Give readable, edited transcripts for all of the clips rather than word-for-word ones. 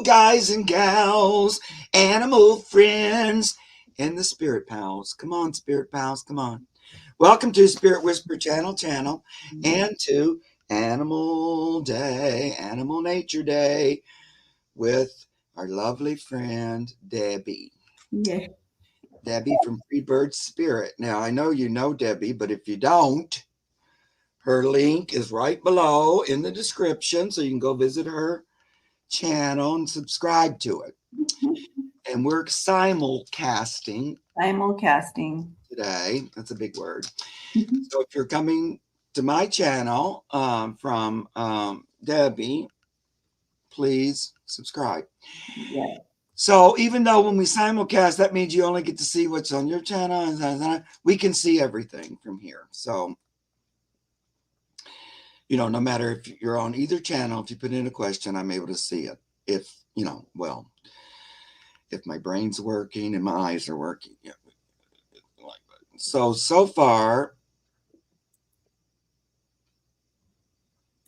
Guys and gals, animal friends, and the spirit pals. Come on, spirit pals, come on. Welcome to Spirit Whisper Channel, and to Animal Day, Animal Nature Day, with our lovely friend Debbie. Yeah. Debbie from Freebird Spirit. Now, I know you know Debbie, but if you don't, her link is right below in the description, so you can go visit her channel and subscribe to it. And we're simulcasting Simulcasting. today. That's a big word. So if you're coming to my channel from Debbie, please subscribe. Yeah. So even though when we simulcast, that means you only get to see what's on your channel, we can see everything from here. So, no matter if you're on either channel, if you put in a question, I'm able to see it. If, if my brain's working and my eyes are working. Yeah. So far,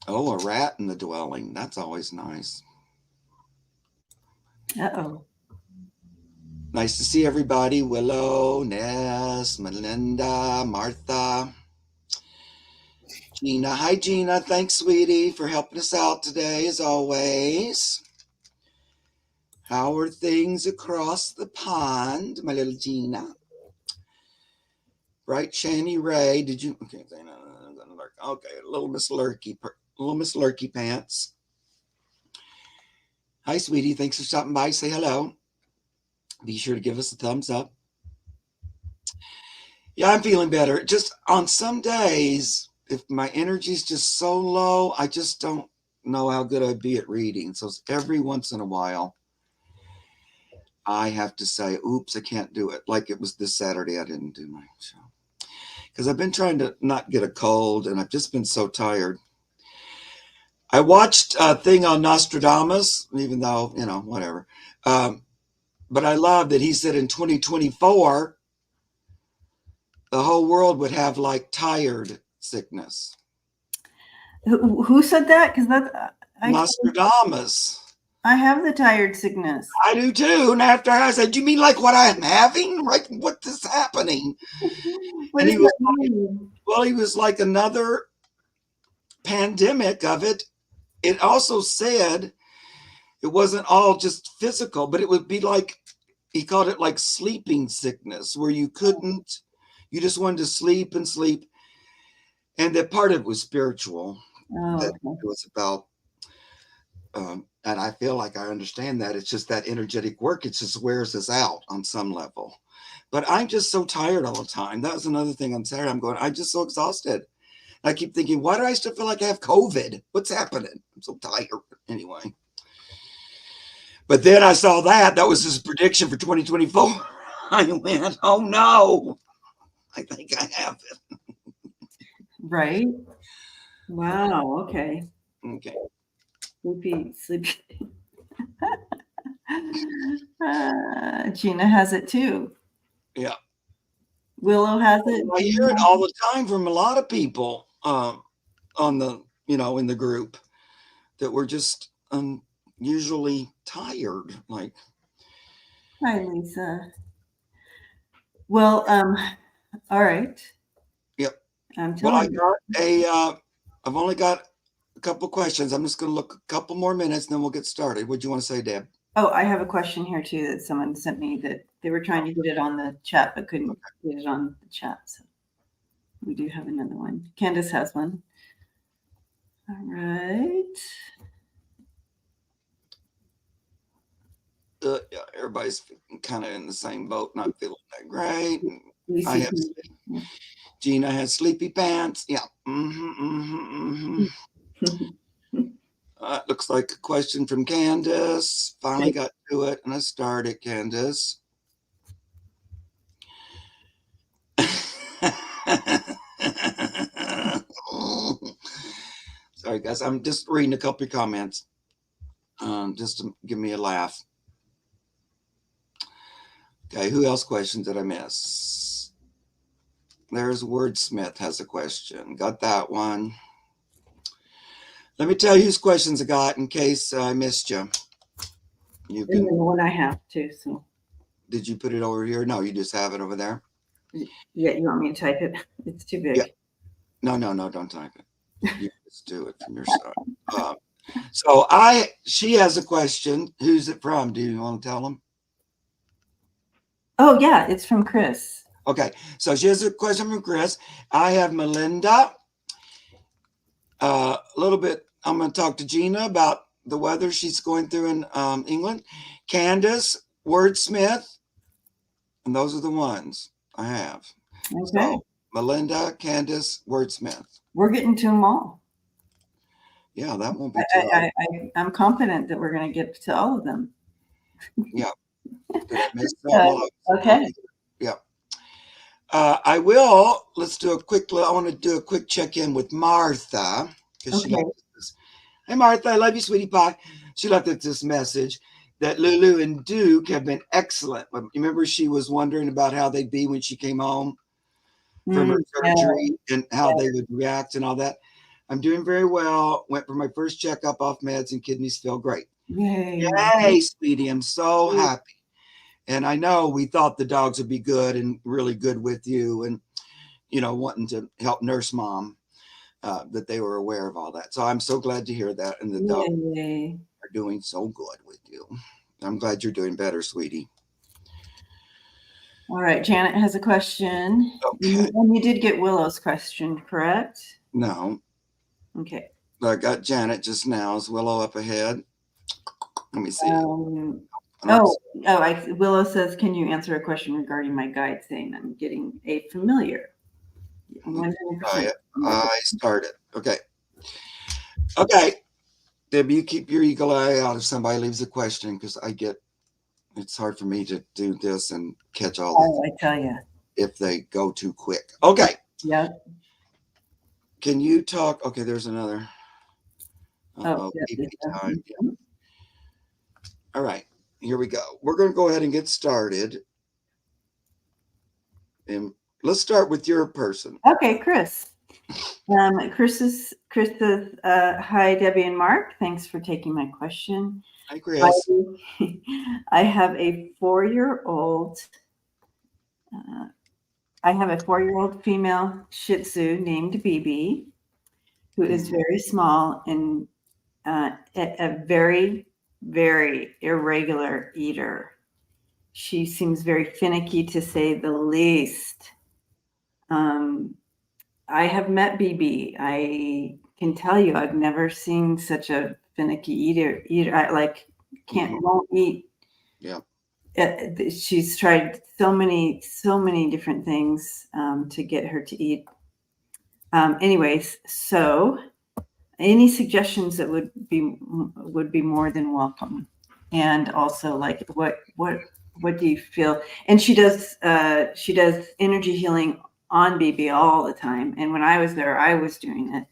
a rat in the dwelling. That's always nice. Uh-oh. Nice to see everybody. Willow, Ness, Melinda, Martha, Gina. Hi, Gina. Thanks, sweetie, for helping us out today, as always. How are things across the pond, my little Gina? Right, Shani Ray. Did you? Okay, little Miss Lurky Pants. Hi, sweetie. Thanks for stopping by. Say hello. Be sure to give us a thumbs up. Yeah, I'm feeling better. Just on some days, if my energy's just so low, I just don't know how good I'd be at reading. So every once in a while, I have to say, oops, I can't do it. Like it was this Saturday, I didn't do my show. Because I've been trying to not get a cold, and I've just been so tired. I watched a thing on Nostradamus, even though, whatever. But I love that he said in 2024, the whole world would have like tired sickness. Who said that? Because Nostradamus. I have the tired sickness. I do too. And after I said, "You mean like what I'm having? Like what is happening?" What And does he was that like, mean? "Well, he was like another pandemic of it." It also said it wasn't all just physical, but it would be like he called it like sleeping sickness, where you just wanted to sleep and sleep. And that part of it was spiritual. Oh, That okay. it was about and I feel like I understand that. It's just that energetic work. It just wears us out on some level. But I'm just so tired all the time. That was another thing on Saturday. I'm just so exhausted. I keep thinking, why do I still feel like I have COVID? What's happening? I'm so tired. Anyway. But then I saw that was his prediction for 2024. I went, oh no, I think I have it. Right. Wow. Okay. Okay. Sleepy. Gina has it too. Yeah. Willow has it. I hear it all the time from a lot of people on the, in the group that we're just usually tired. Like, Hi, Lisa. Well, all right. yep. I'm Well, I telling you. got I've only got a couple questions. I'm just going to look a couple more minutes and then we'll get started. What do you want to say, Deb? Oh, I have a question here too that someone sent me that they were trying to get it on the chat but couldn't get it on the chat. So we do have another one. Candace has one. All right. Yeah, everybody's kind of in the same boat, not feeling that great. Lucy, Gina has sleepy pants. Yeah. Looks like a question from Candace. Finally got to it, and I started, Candace. Sorry, guys. I'm just reading a couple of comments just to give me a laugh. Okay, who else questions did I miss? There's Wordsmith has a question. Got that one. Let me tell you whose questions I got in case I missed you. You And then can. the one I have too. So Did you put it over here? No, you just have it over there. yeah, you want me to type it? It's too big. Yeah. No, don't type it. You just do it from your side. So she has a question. Who's it from? Do you want to tell them? Oh yeah, it's from Chris. Okay. So she has a question from Chris. I have Melinda. A little bit. I'm going to talk to Gina about the weather she's going through in England. Candace, Wordsmith, and those are the ones I have. Okay. So Melinda, Candace, Wordsmith. We're getting to them all. Yeah, that won't be too hard. I'm confident that we're going to get to all of them. Yeah. Did I miss some? Okay. Yeah. I will. Let's do a quick. I want to do a quick check-in with Martha because she Okay. left this. Hey, Martha, I love you, sweetie pie. She left us this message that Lulu and Duke have been excellent. Remember, she was wondering about how they'd be when she came home from her Yeah. surgery and how they would react and all that. I'm doing very well. Went for my first checkup off meds and kidneys feel great. Yay. Yay, sweetie. I'm so happy. And I know we thought the dogs would be good and really good with you and, wanting to help nurse mom, that they were aware of all that. So I'm so glad to hear that. And the dogs Yay. are doing so good with you. I'm glad you're doing better, sweetie. All right. Janet has a question. Okay. And you did get Willow's question, correct? No, Okay. I got Janet just now. Is Willow up ahead? Let me see. Willow says, can you answer a question regarding my guide saying I'm getting a familiar? 100%. I started. Okay. Okay. Debbie, you keep your eagle eye out if somebody leaves a question because it's hard for me to do this and catch all Oh, I tell you. if they go too quick. Okay. Yeah. Can you talk? Okay, there's another. Oh, time. Yeah. All right, here we go. We're going to go ahead and get started. And let's start with your person. Okay, Chris. Chris says, hi, Debbie and Mark. Thanks for taking my question. Hi, Chris. I have a 4-year-old. I have a 4-year-old female Shih Tzu named BB, who is very small and a very, very irregular eater. She seems very finicky, to say the least. I have met BB. I can tell you, I've never seen such a finicky eater. I won't eat. Yeah. She's tried so many different things to get her to eat. Anyways, so any suggestions that would be more than welcome. And also, like, what do you feel? And she does energy healing on BB all the time. And when I was there, I was doing it,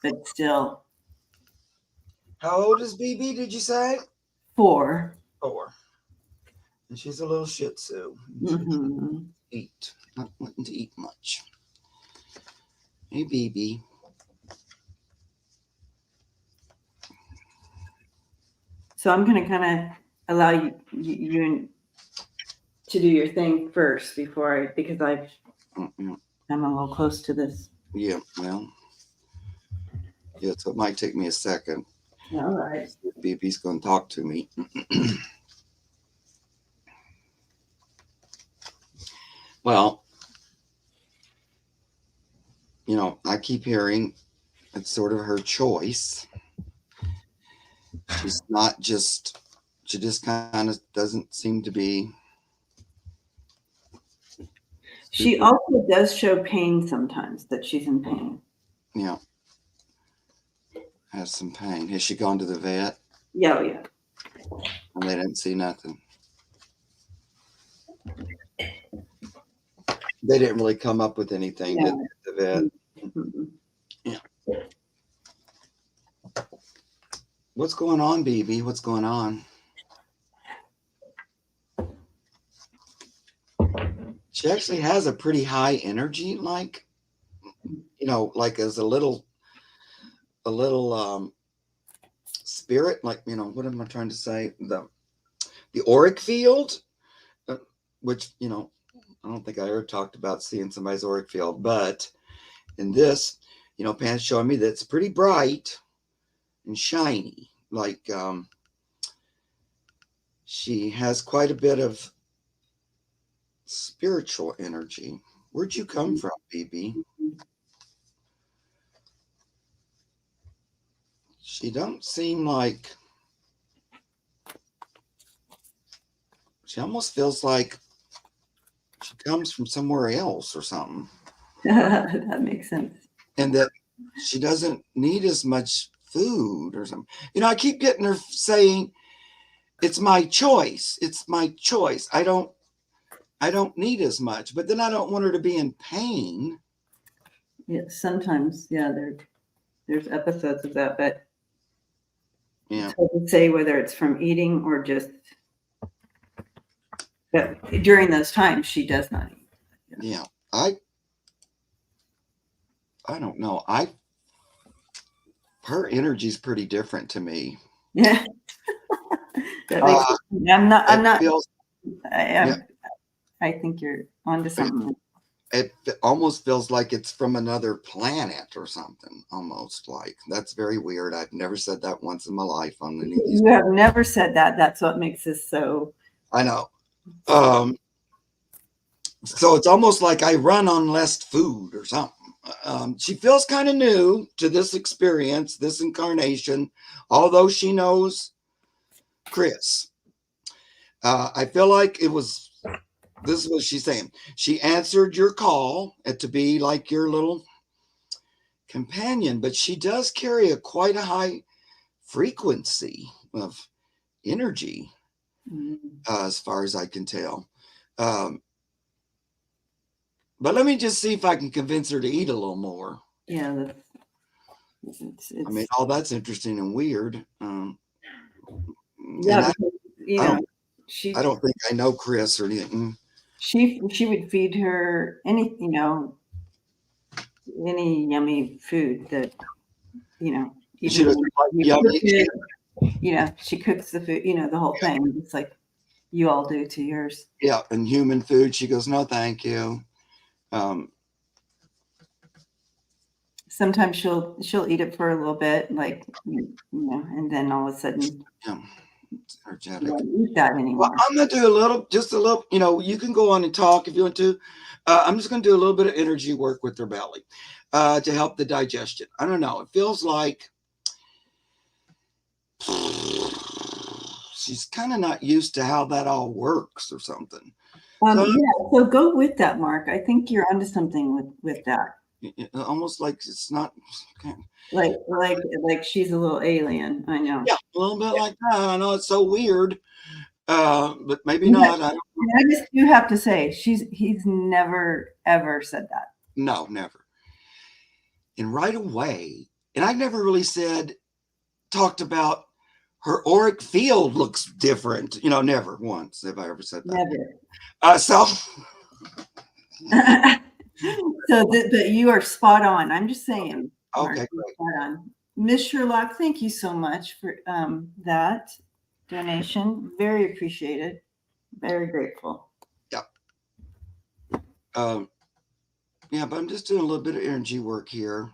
but still. How old is BB? Did you say 4? 4. And she's a little Shih Tzu. Mm-hmm. Not wanting to eat much. Hey, BB. So I'm going to kind of allow you to do your thing first because I'm a little close to this. Yeah, well, yeah, so it might take me a second. All right. BB's going to talk to me. Well, I keep hearing it's sort of her choice. She just kind of doesn't seem to be. She also does show pain sometimes, that she's in pain. Yeah. Has some pain. Has she gone to the vet? Yeah, yeah. And they didn't see nothing. They didn't really come up with anything, did they, at the vet? Mm-hmm. Yeah. What's going on, BB? What's going on? She actually has a pretty high energy, like as a little spirit, like, what am I trying to say? the auric field, which, I don't think I ever talked about seeing somebody's auric field, but in this, Pam's showing me that it's pretty bright and shiny. Like she has quite a bit of spiritual energy. Where'd you come from, BB? She don't seem like, she almost feels like she comes from somewhere else or something. That makes sense. And that she doesn't need as much food or something. I keep getting her saying, it's my choice. It's my choice. I don't need as much, but then I don't want her to be in pain. Yeah, sometimes, there's episodes of that, but Yeah. it's hard to say whether it's from eating or just that during those times she does not eat. Yeah. I don't know. Her energy's pretty different to me. Yeah. That makes I'm not feels, I think you're onto something. It almost feels like it's from another planet or something. Almost like that's very weird. I've never said that once in my life on any of these. You have never said that. That's what makes this so. I know. So it's almost like I run on less food or something. She feels kind of new to this experience, this incarnation, although she knows Chris. I feel like this is what she's saying. She answered your call to be like your little companion, but she does carry quite a high frequency of energy, as far as I can tell. But let me just see if I can convince her to eat a little more. Yeah, I mean, that's interesting and weird. Yeah, I don't think I know Chris or anything. She would feed her any yummy food that She doesn't like yummy. She cooks the food, the whole thing. It's like you all do to yours. Yeah, and human food, she goes, no, thank you. Sometimes she'll eat it for a little bit, like and then all of a sudden, it's energetic. Won't eat that anymore. Well, I'm gonna do just a little. You can go on and talk if you want to. I'm just gonna do a little bit of energy work with her belly to help the digestion. I don't know. It feels like she's kind of not used to how that all works or something. So go with that, Mark. I think you're onto something with that. Almost like it's not okay. Like she's a little alien. I know. Yeah, a little bit like that. I know it's so weird, but maybe not. I just do have to say he's never ever said that. No, never. And right away, and I've never really talked about her auric field looks different. Never once have I ever said that. Never. So but you are spot on. I'm just saying. Okay, great. Spot on. Miss Sherlock, thank you so much for that donation. Very appreciated. Very grateful. Yeah. Yeah, but I'm just doing a little bit of energy work here.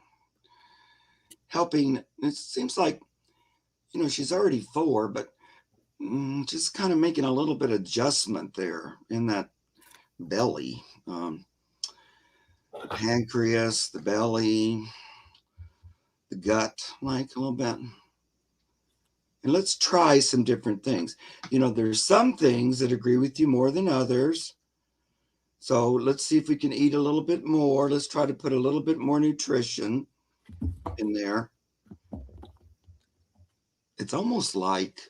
Helping. It seems like, she's already 4, but just kind of making a little bit of adjustment there in that belly. The pancreas, the belly, the gut, like a little bit. And let's try some different things. There's some things that agree with you more than others. So let's see if we can eat a little bit more. Let's try to put a little bit more nutrition in there. It's almost like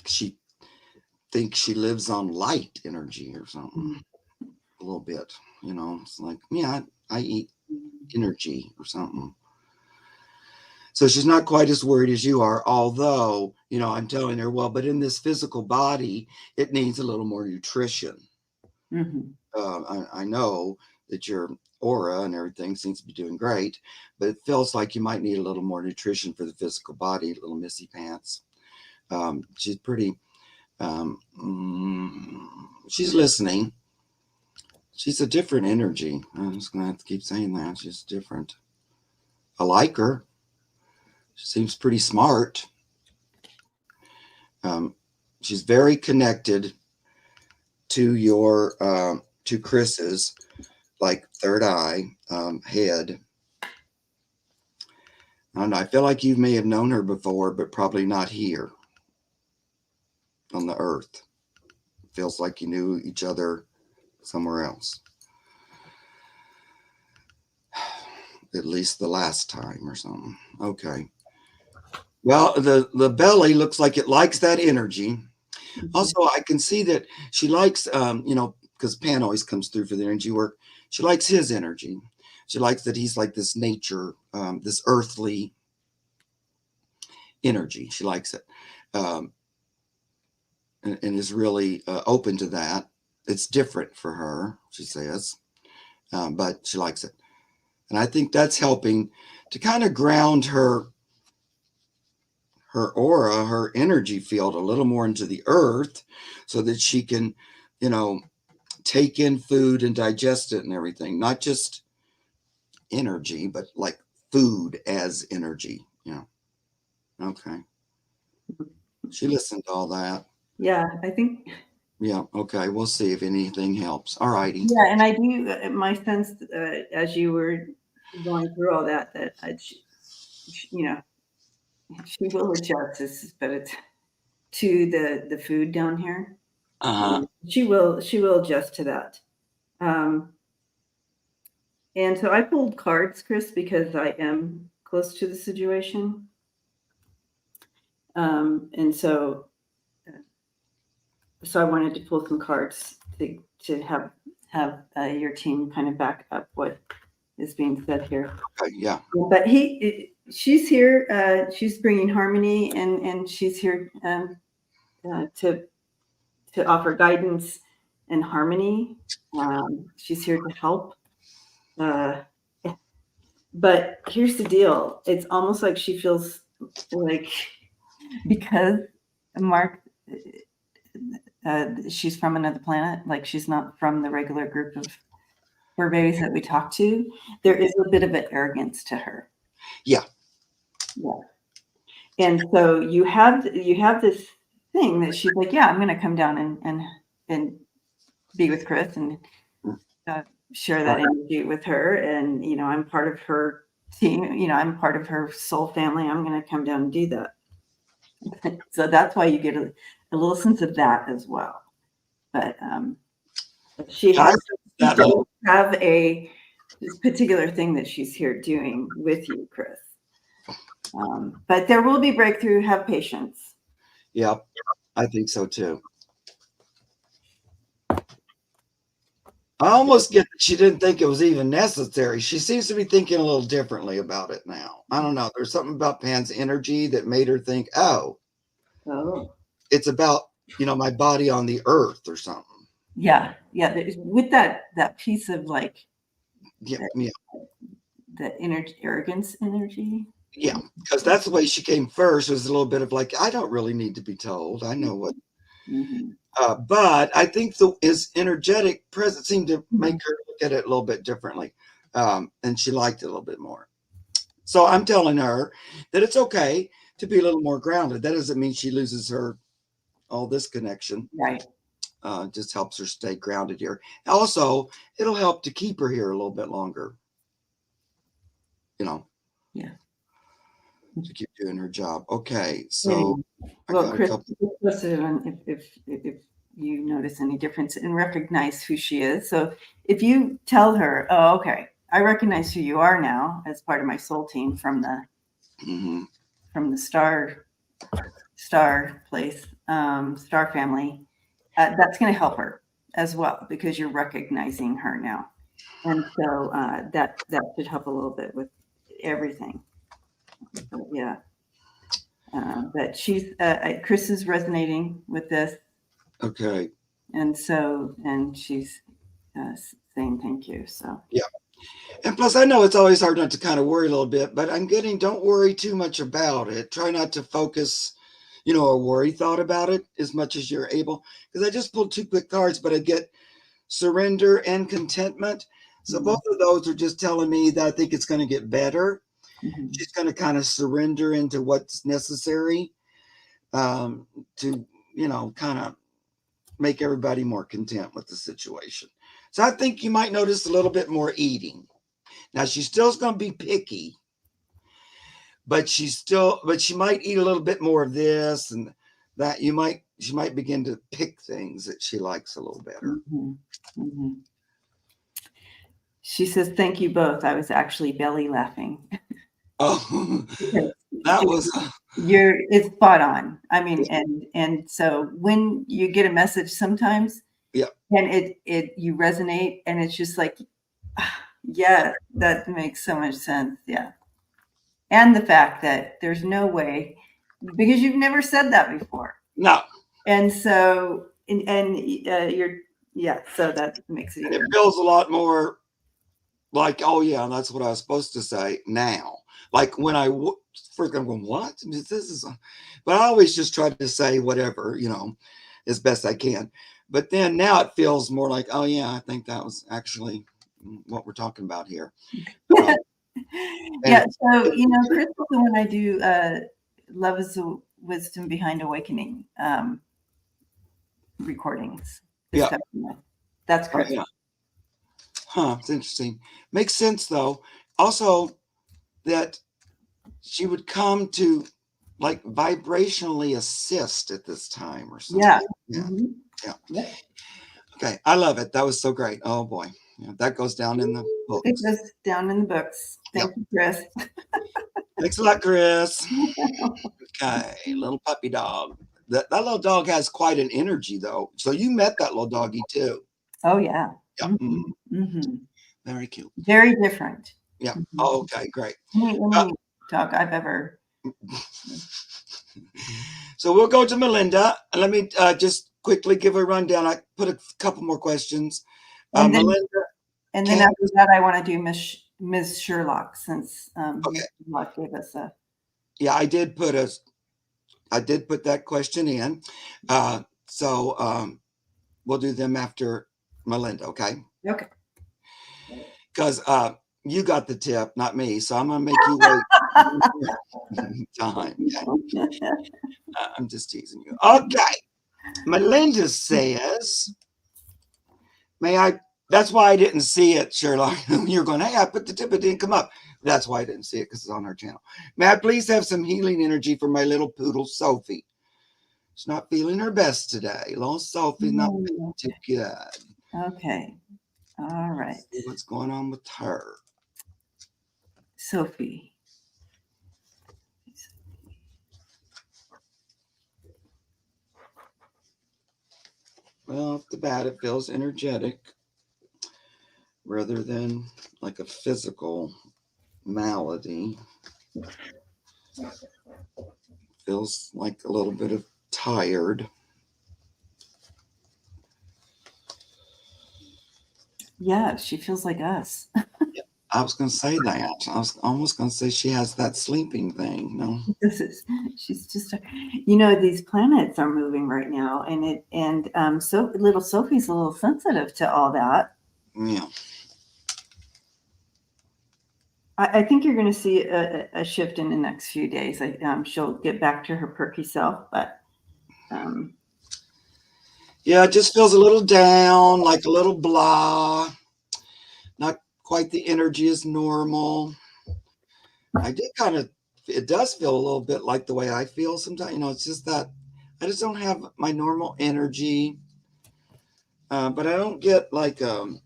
she thinks she lives on light energy or something. A little bit, it's like, yeah, I eat energy or something. So she's not quite as worried as you are, although, I'm telling her, well, but in this physical body, it needs a little more nutrition. I know that your aura and everything seems to be doing great, but it feels like you might need a little more nutrition for the physical body, little missy pants. She's pretty. She's listening. She's a different energy. I'm just gonna have to keep saying that. She's different. I like her. She seems pretty smart. She's very connected to your to Chris's like third eye head. I don't know. I feel like you may have known her before, but probably not here on the earth. It feels like you knew each other somewhere else. At least the last time or something. Okay. Well, the belly looks like it likes that energy. Mm-hmm. Also, I can see that she likes, because Pan always comes through for the energy work. She likes his energy. She likes that he's like this nature, this earthly energy. She likes it, and is really open to that. It's different for her, she says, but she likes it. And I think that's helping to kind of ground her aura, her energy field a little more into the earth so that she can, take in food and digest it and everything. Not just energy, but like food as energy. Okay. She listened to all that. Yeah, I think. Yeah. Okay. We'll see if anything helps. All righty. Yeah, and I do. My sense, as you were going through all that, she will adjust this, but it's to the food down here. She will adjust to that. And so I pulled cards, Chris, because I am close to the situation. And so I wanted to pull some cards to have your team kind of back up what is being said here. Okay, yeah. But she's here. She's bringing harmony, and she's here to offer guidance and harmony. She's here to help. But here's the deal. It's almost like she feels like, because Mark, she's from another planet, like she's not from the regular group of fur babies that we talk to. There is a bit of an arrogance to her. Yeah. And so you have this thing that she's like, yeah, I'm going to come down and be with Chris and share that energy with her. And, I'm part of her team, I'm part of her soul family. I'm going to come down and do that. So that's why you get a little sense of that as well. But she does have this particular thing that she's here doing with you, Chris. But there will be breakthrough. Have patience. Yeah, I think so too. I almost get that she didn't think it was even necessary. She seems to be thinking a little differently about it now. I don't know. There's something about Pan's energy that made her think, oh, it's about, my body on the earth or something. Yeah. With that piece of like, the arrogance energy. Yeah, because that's the way she came first. Was a little bit of like, I don't really need to be told. I know what. Mm-hmm. But I think his energetic presence seemed to make her look at it a little bit differently, and she liked it a little bit more. So I'm telling her that it's okay to be a little more grounded. That doesn't mean she loses all this connection. Right. Just helps her stay grounded here. Also, it'll help to keep her here a little bit longer. Yeah. To keep doing her job. Okay, so Chris, if you notice any difference and recognize who she is. So if you tell her, oh, okay, I recognize who you are now as part of my soul team from the star place, star family, that's going to help her as well, because you're recognizing her now. And so that should help a little bit with everything. But yeah. But Chris is resonating with this. Okay. And she's saying thank you. So yeah. And plus, I know it's always hard not to kind of worry a little bit, but I'm getting, don't worry too much about it. Try not to focus a worry thought about it as much as you're able. Because I just pulled two quick cards, but I get surrender and contentment. So both of those are just telling me that I think it's going to get better. Mm-hmm. She's going to kind of surrender into what's necessary to, kind of make everybody more content with the situation. So I think you might notice a little bit more eating. Now she's still going to be picky, but she might eat a little bit more of this and that. She might begin to pick things that she likes a little better. Mm-hmm. Mm-hmm. She says, "Thank you both. I was actually belly laughing." Oh, that was It's spot on. I mean, and so when you get a message sometimes, yeah, and you resonate, and it's just like, yeah, that makes so much sense. Yeah. And the fact that there's no way, because you've never said that before. no. And so, so that makes it And it even. feels a lot more like, oh yeah, that's what I was supposed to say now. Like when first I'm going, what? This is, but I always just try to say whatever, as best I can. But then now it feels more like, oh yeah, I think that was actually what we're talking about here. Yeah. And So, Crystal's the one I do, Love is the Wisdom Behind Awakening recordings. yeah, That's oh Crystal. yeah, it's interesting. Makes sense though. Also, that she would come to like vibrationally assist at this time or something. Yeah. Yeah. Mm-hmm. Yeah. Yep. Okay. I love it. That was so great. Oh boy. Yeah, that goes down in the It books. goes down in the books. Yep. Thank you, Chris. Thanks a lot, Chris. Okay. Little puppy dog. That little dog has quite an energy though. So you met that little doggy too. Oh, yeah. Yeah. Mm-hmm. Mm-hmm. Very cute. Very different. Yeah. Mm-hmm. Oh, okay. Great. Any dog I've ever. So we'll go to Melinda. Let me just quickly give a rundown. I put a couple more questions. And then, Melinda. after that, I want to do Ms. Sherlock, since Okay. Ms. Sherlock gave us a. Yeah, I did put that question in. So we'll do them after Melinda, okay? Okay. Because you got the tip, not me. So I'm going to make you wait time. Okay? I'm just teasing you. Okay. Melinda says, may I? That's why I didn't see it, Sherlock. You're going, hey, I put the tip, it didn't come up. That's why I didn't see it, because it's on our channel. May I please have some healing energy for my little poodle, Sophie? She's not feeling her best today. Little Sophie's not feeling too good. Okay. All right. Let's see what's going on with her. Sophie. Well, off the bat, it feels energetic rather than like a physical malady. Feels like a little bit of tired. Yeah, she feels like us. I was going to say that. I was almost going to say she has that sleeping thing. No, She's just, these planets are moving right now, and so little Sophie's a little sensitive to all that. yeah. I think you're going to see a shift in the next few days. She'll get back to her perky self, but Yeah, it just feels a little down, like a little blah. Not quite the energy as normal. It does feel a little bit like the way I feel sometimes. It's just that I just don't have my normal energy. But I don't get like an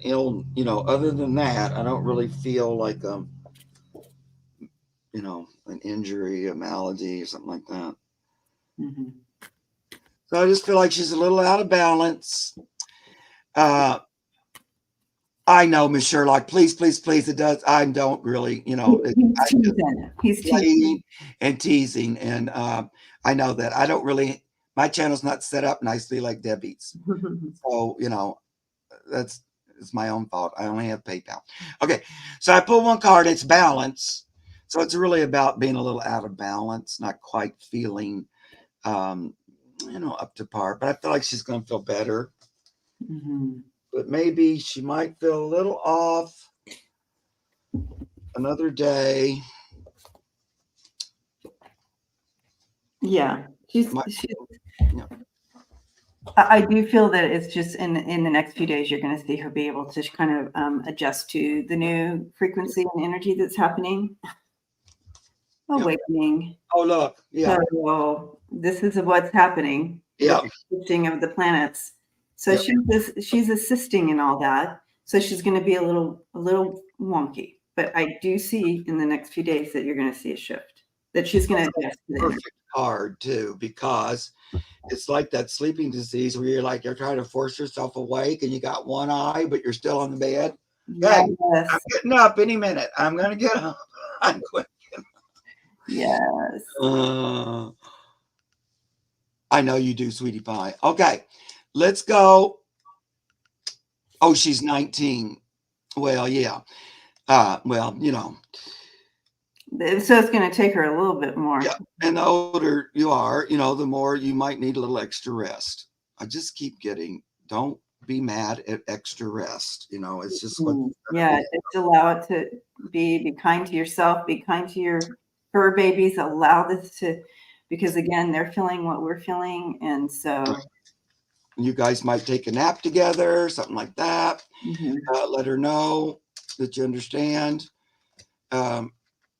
ill, other than that, I don't really feel like, an injury, a malady, or something like that. mm-hmm. So I just feel like she's a little out of balance. I know, Miss Sherlock. Please, please, please. It does. I don't really, He's teasing and teasing, and I know that I don't really. My channel's not set up nicely like Debbie's, so it's my own fault. I only have PayPal. Okay, so I pull one card. It's balance. So it's really about being a little out of balance, not quite feeling, um, up to par. But I feel like she's going to feel better. Mm-hmm. But maybe she might feel a little off another day. Yeah, Might, she's. you know, I do feel that it's just in the next few days you're going to see her be able to kind of adjust to the new frequency and energy that's happening, yeah. awakening. Oh, look. Yeah. So this is what's happening with Yeah. the shifting of the planets. So Yeah. she's assisting in all that. So she's going to be a little wonky. But I do see in the next few days that you're going to see a shift. That she's going to adjust to the energy. Perfect card, too, because it's like that sleeping disease where you're trying to force yourself awake and you got one eye, but you're still on the bed. Hey, I'm Yes. getting up any minute. I'm going to get up. I'm going. Yes. Uh, I know you do, sweetie pie. Okay, let's go. Oh, she's 19. Well, yeah. Well, So it's going to take her a little bit more. yeah. And the older you are, the more you might need a little extra rest. I just keep getting, don't be mad at extra rest. It's just what. Yeah, just allow it to be kind to yourself, be kind to your fur babies, allow this to, because again, they're feeling what we're feeling. And so, You guys might take a nap together, something like that. mhm. Let her know that you understand.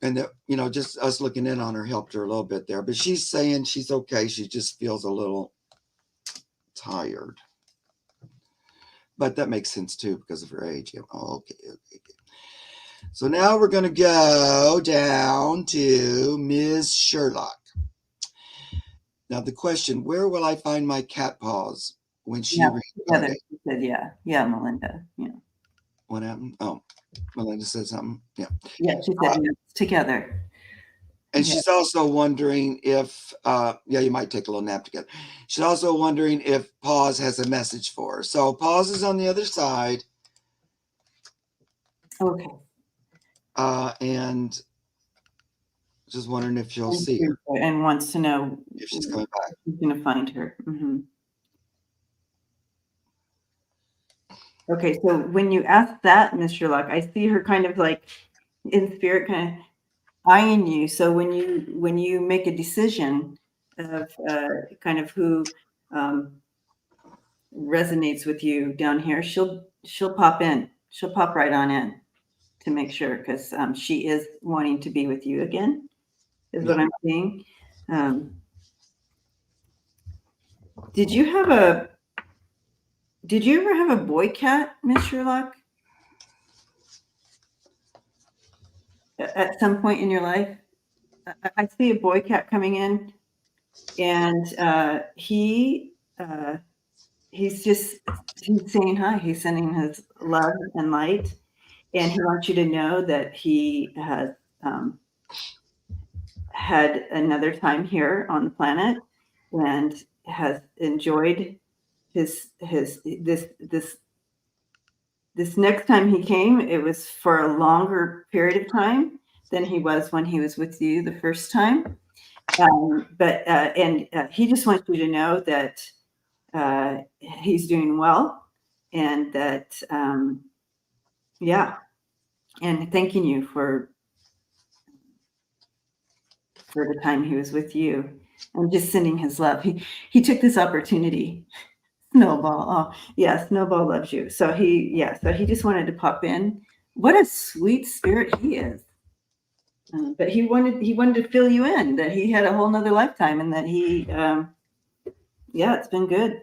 And that, just us looking in on her helped her a little bit there. But she's saying she's okay. She just feels a little tired. But that makes sense too because of her age. Yeah. Oh, okay. So now we're going to go down to Ms. Sherlock. Now the question, where will I find my cat paws when she Yeah, together. okay. She said, yeah, Melinda. Yeah. What happened? Oh, Melinda said something. Yeah. Yeah, she said, yeah, together. And Yeah. she's also wondering if, you might take a little nap together. She's also wondering if Pause has a message for her. So Pause is on the other side, Okay. And just wondering if she'll see her, And wants to know if she's coming back. who's going to find her. Okay, so when you ask that, Miss Sherlock, I see her kind of like in spirit, kind of eyeing you. So when you make a decision of kind of who resonates with you down here, she'll pop in. She'll pop right on in to make sure because she is wanting to be with you again. Is what I'm seeing. Um, did you ever have a boy cat, Miss Sherlock? At some point in your life, I see a boy cat coming in, and he's saying hi. He's sending his love and light, and he wants you to know that he has had another time here on the planet and has enjoyed this next time he came. It was for a longer period of time than he was when he was with you the first time. But he just wants you to know that he's doing well, and that and thanking you for the time he was with you, and just sending his love. He took this opportunity. Snowball, oh yeah, Snowball loves you. So he just wanted to pop in. What a sweet spirit he is. But he wanted to fill you in that he had a whole nother lifetime, and that it's been good.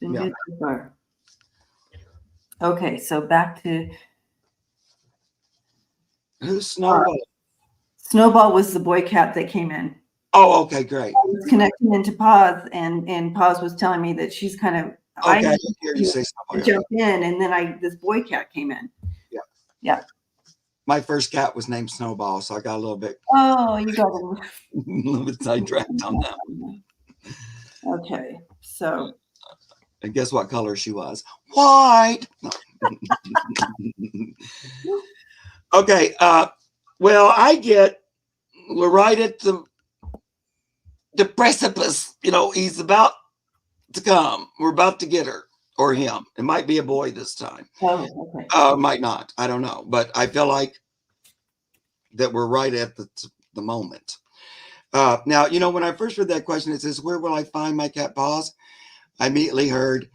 Been good so far. Okay, so back to Who's Snowball? Snowball was the boy cat that came in. Oh, okay, great. I was connecting into Paz, and Paz was telling me that she's kind of okay. I hear you say Snowball. Jump in, and then this boy cat came in. Yeah. My first cat was named Snowball, so I got a little bit. Oh, you got a little bit sidetracked on that. Okay, so. And guess what color she was? White. Okay. Well, we're right at the precipice. He's about to come. We're about to get her or him. It might be a boy this time. Oh, okay. Might not. I don't know. But I feel like that we're right at the moment. Now, when I first read that question, it says, "Where will I find my cat paws?" I immediately heard,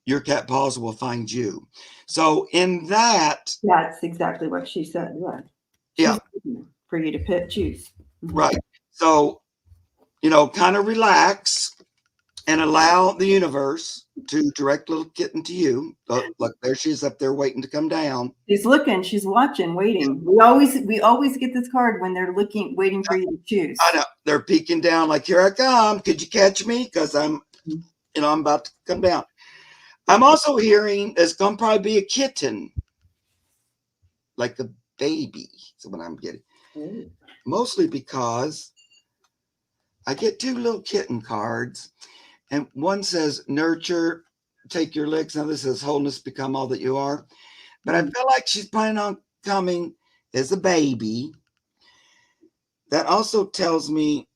"Your cat paws will find you." So in that, That's exactly what she said. Yeah. yeah, She's for you to choose. Mm-hmm. right. So, kind of relax and allow the universe to direct little kitten to you. Look, there she is up there waiting to come down. She's looking, she's watching, waiting. We always get this card when they're looking, waiting for you to choose. I know they're peeking down like, "Here I come. Could you catch me? Because I'm about to come down." I'm also hearing there's gonna probably be a kitten, like a baby. So what I'm getting, mostly because I get two little kitten cards, and one says nurture, take your licks. Now this says wholeness, become all that you are. But I feel like she's planning on coming as a baby. That also tells me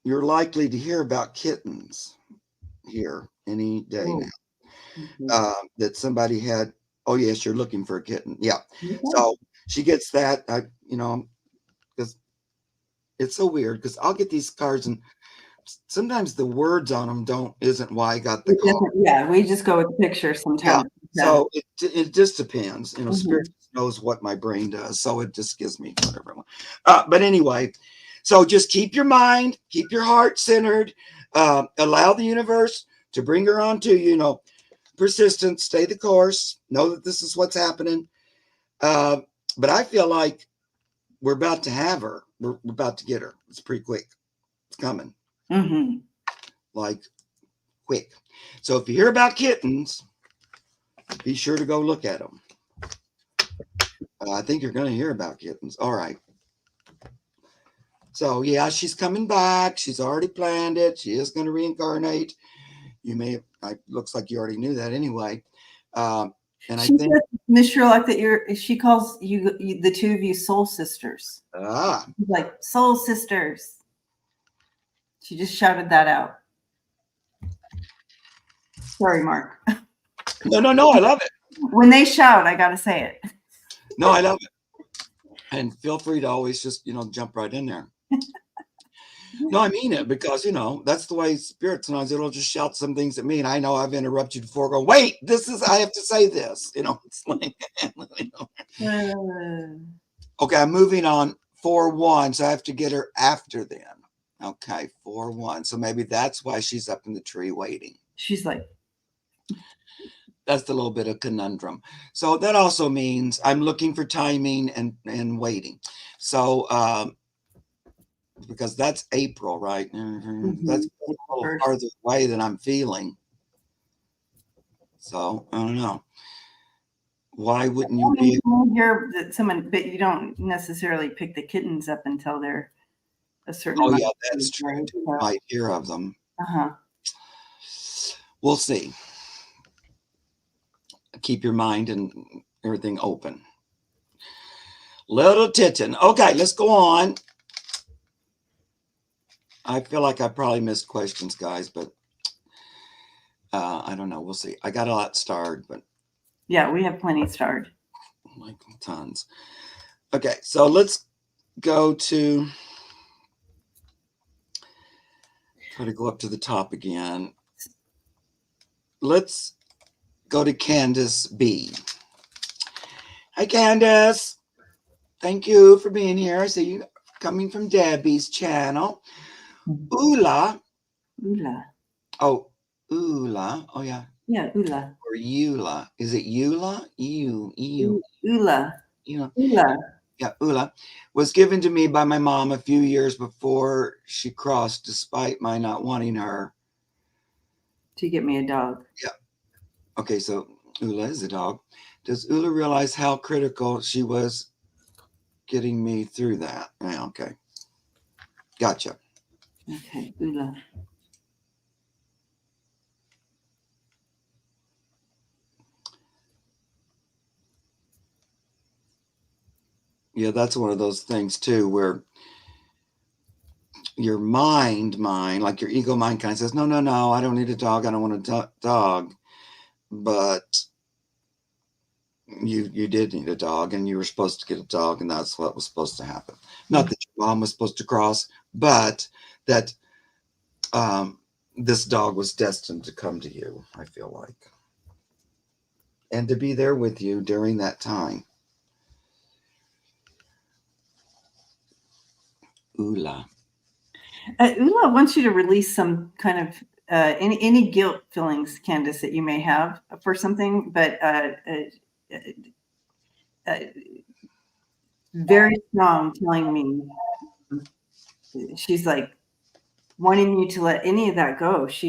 you're likely to hear about kittens here any day now. That somebody had. Oh yes, you're looking for a kitten. Yeah. So she gets that. Because it's so weird. Because I'll get these cards and sometimes the words on them isn't why I got the card. Yeah, we just go with the picture Yeah. sometimes. So it just depends. Mhm. Spirit knows what my brain does, so it just gives me whatever I want. But anyway, so just keep your mind, keep your heart centered, allow the universe to bring her on to you. Persistence, stay the course. Know that this is what's happening. But I feel like we're about to have her. We're about to get her. It's pretty quick. It's coming. Mm-hmm. Like quick. So if you hear about kittens, be sure to go look at them. I think you're going to hear about kittens. All right. So yeah, she's coming back. She's already planned it. She is going to reincarnate. Looks like you already knew that anyway. And I think Miss Sherlock that she calls you the two of you soul sisters. Like soul sisters. She just shouted that out. Sorry, Mark. No. I love it. When they shout, I gotta say it. No, I love it. And feel free to always just jump right in there. No, I mean it because that's the way spirit sometimes it'll just shout some things at me, and I know I've interrupted before. Go wait, I have to say this. It's like okay, I'm moving on 4-1, so I have to get her after then. Okay, 4-1. So maybe that's why she's up in the tree waiting. She's like, that's the little bit of conundrum. So that also means I'm looking for timing and waiting. So because that's April, right? That's a little farther away than I'm feeling. So I don't know. Why wouldn't you be? Hear that someone, but you don't necessarily pick the kittens up until they're a certain. Oh yeah, that's true. You might hear of them. We'll see. Keep your mind and everything open. Little Titten. Okay, let's go on. I feel like I probably missed questions, guys, but I don't know. We'll see. I got a lot starred, but yeah, we have plenty starred. Like tons. Okay, so let's go to try to go up to the top again. Let's go to Candace B. Hi, Candace. Thank you for being here. I see you coming from Debbie's channel. Ula. Oh, Ula. Oh, yeah. Yeah, Ula. Or Eula. Is it Eula? Ula. Ula. Yeah, Ula was given to me by my mom a few years before she crossed, despite my not wanting her. To get me a dog. Yeah. Okay, so Ula is a dog. Does Ula realize how critical she was getting me through that? Yeah, okay. Gotcha. Okay, Ula. Yeah, that's one of those things too, where your mind, like your ego mind kind of says, no, I don't need a dog. I don't want a dog. But you did need a dog, and you were supposed to get a dog, and that's what was supposed to happen. Not that your mom was supposed to cross, but that this dog was destined to come to you, I feel like, and to be there with you during that time. Ula. Ula wants you to release some kind of any guilt feelings, Candace, that you may have for something, but very strong telling me she's like wanting you to let any of that go. So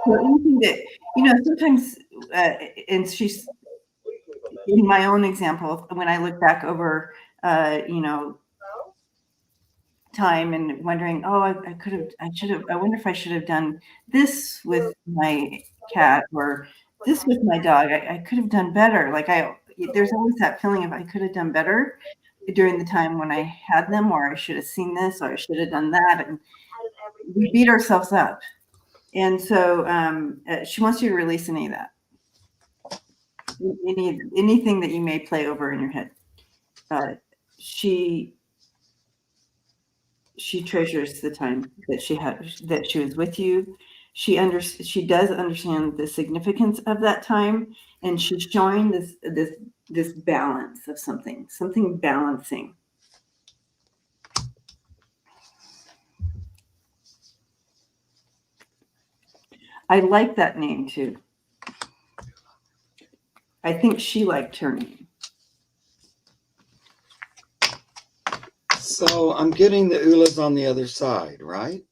anything that, sometimes, and she's, in my own example, when I look back over, time and wondering, oh, I wonder if I should have done this with my cat or this with my dog. I could have done better. There's always that feeling of I could have done better during the time when I had them, or I should have seen this, or I should have done that. And we beat ourselves up. And so she wants you to release any of that, anything that you may play over in your head. She treasures the time that she was with you. She does understand the significance of that time, and she's showing this balance of something balancing. I like that name too. I think she liked her name. So I'm getting the Ula's on the other side, right?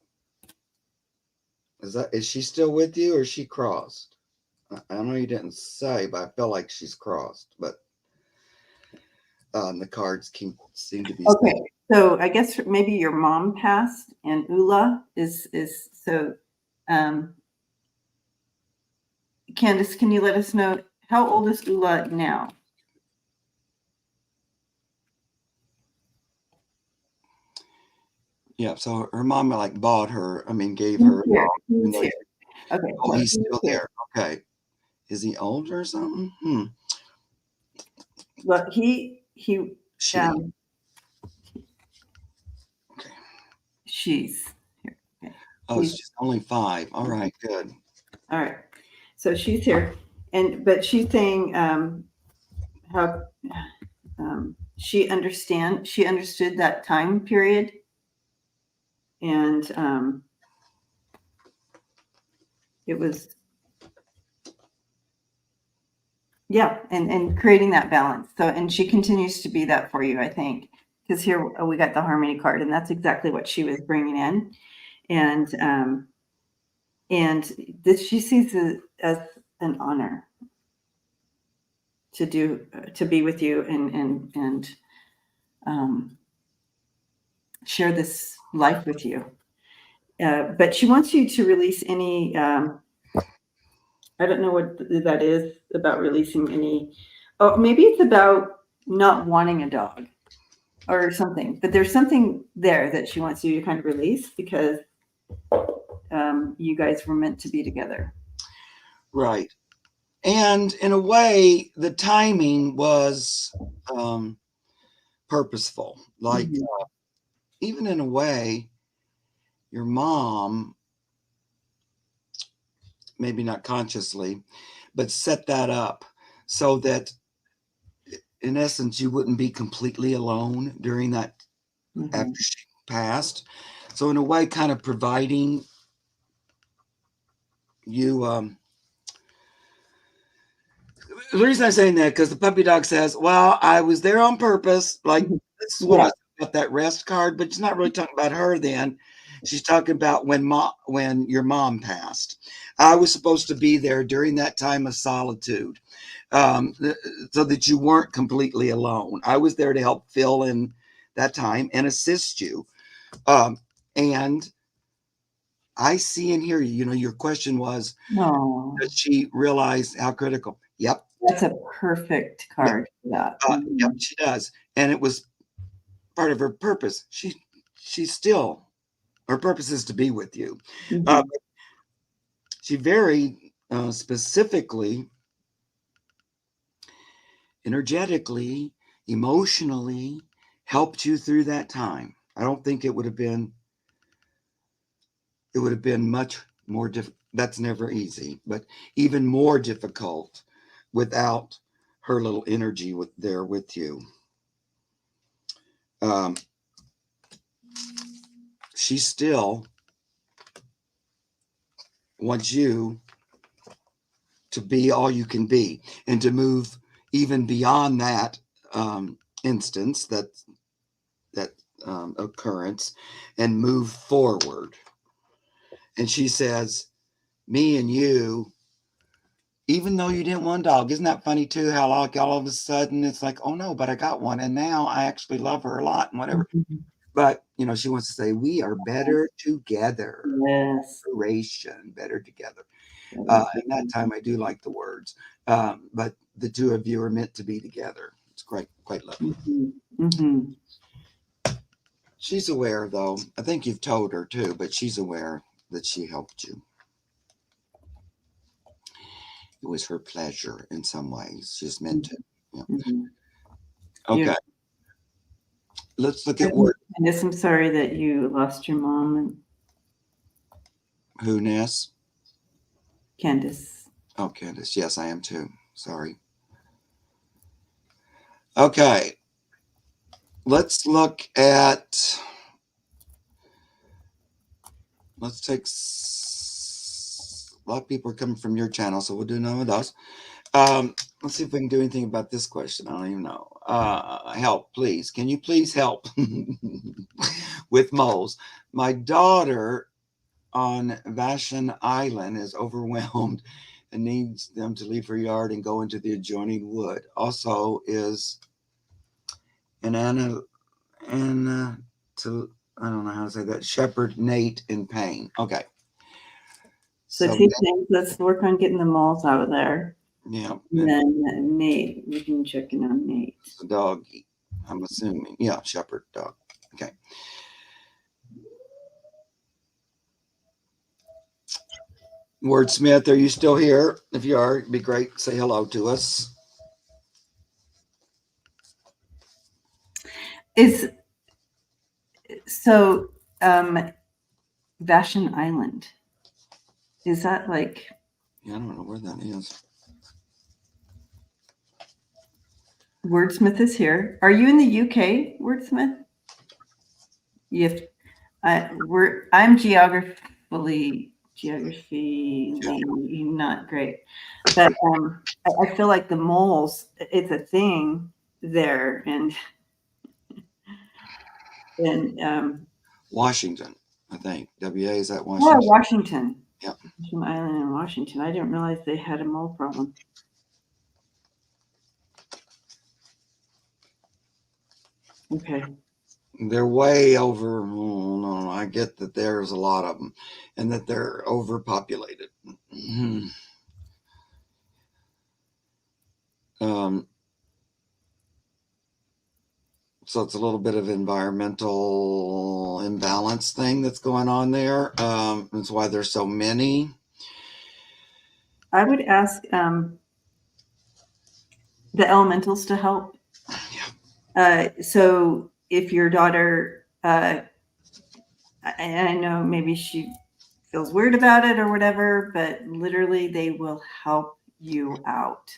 Is she still with you, or is she crossed? I know you didn't say, but I feel like she's crossed. But the cards seem to be okay. So I guess maybe your mom passed, and Ula is so. Candace, can you let us know how old is Ula now? Yeah, so her mom like bought her. I mean, gave her. He's here. Okay. Oh, he's still there. Okay. Is he older or something? Well, She. okay. She's here. Okay. Oh, she's only 5. All right, good. All right. So she's here, but she's saying how she understood that time period, and it was, yeah, and creating that balance. So, and she continues to be that for you, I think, because here we got the harmony card, and that's exactly what she was bringing in, and this she sees it as an honor to be with you and share this life with you. But she wants you to release any. I don't know what that is about releasing any. Oh, maybe it's about not wanting a dog or something. But there's something there that she wants you to kind of release because you guys were meant to be together. Right. And in a way, the timing was purposeful. Like, even in a way, your mom, maybe not consciously, but set that up so that, in essence, you wouldn't be completely alone during that after she passed. So, in a way, kind of providing you. The reason I'm saying that because the puppy dog says, "Well, I was there on purpose." Like, this is what I said about that rest card, but she's not really talking about her. Then she's talking about when your mom passed. I was supposed to be there during that time of solitude, so that you weren't completely alone. I was there to help fill in that time and assist you, and I see and hear you. You know, your question was, No, does she realize how critical? Yep. that's a perfect Yep. card for that. Yep, she does. And it was part of her purpose. She's still, her purpose is to be with you. Uh, Mm-hmm. she very specifically, energetically, emotionally helped you through that time. I don't think it would have been much more difficult. That's never easy, but even more difficult without her little energy there with you. Um, she still wants you to be all you can be and to move even beyond that instance, that occurrence, and move forward. And she says, me and you, even though you didn't want a dog, isn't that funny too? How like all of a sudden it's like, oh no, but I got one, and now I actually love her a lot and whatever. Mm-hmm. But you know, she wants to say we are better together. Yes. Inspiration, better together. Better And that time I do like the words, but the two of you are meant to be together. It's quite lovely. Mm-hmm. Mm-hmm. She's aware, though. I think you've told her too, but she's aware that she helped you. It was her pleasure in some ways. She's meant to. Yeah. Mm-hmm. Okay, Beautiful. let's look at word. Candace, I'm sorry that you lost your mom. And Who, Ness? Candace. Oh, Candace. Yes, I am too. Sorry. Okay, let's look at. Let's take. A lot of people are coming from your channel, so we'll do none of those. Let's see if we can do anything about this question. I don't even know. Help, please. Can you please help with moles? My daughter on Vashon Island is overwhelmed and needs them to leave her yard and go into the adjoining wood. Also, is an to I don't know how to say that. Shepherd Nate in pain. Okay. So So two things. Let's work on getting the moles out of there. yeah, And then Nate, we can check in on Nate. the doggy. I'm assuming. Yeah, shepherd dog. Okay. Wordsmith, are you still here? If you are, it'd be great. Say hello to us. Is so Vashon Island. Is that like Yeah, I don't know where that is. Wordsmith is here? Are you in the UK, Wordsmith? If I'm geography not great, but I feel like the moles. It's a thing there, and Washington, I think. WA, is that oh, Washington? Washington, Yeah. Washington Island in Washington. I didn't realize they had a mole problem. Okay. They're way over. Oh, no, I get that there's a lot of them and that they're overpopulated. Um, so it's a little bit of environmental imbalance thing that's going on there. That's why there's so many. I would ask the elementals to help. So if your daughter, I know maybe she feels weird about it or whatever, but literally they will help you out.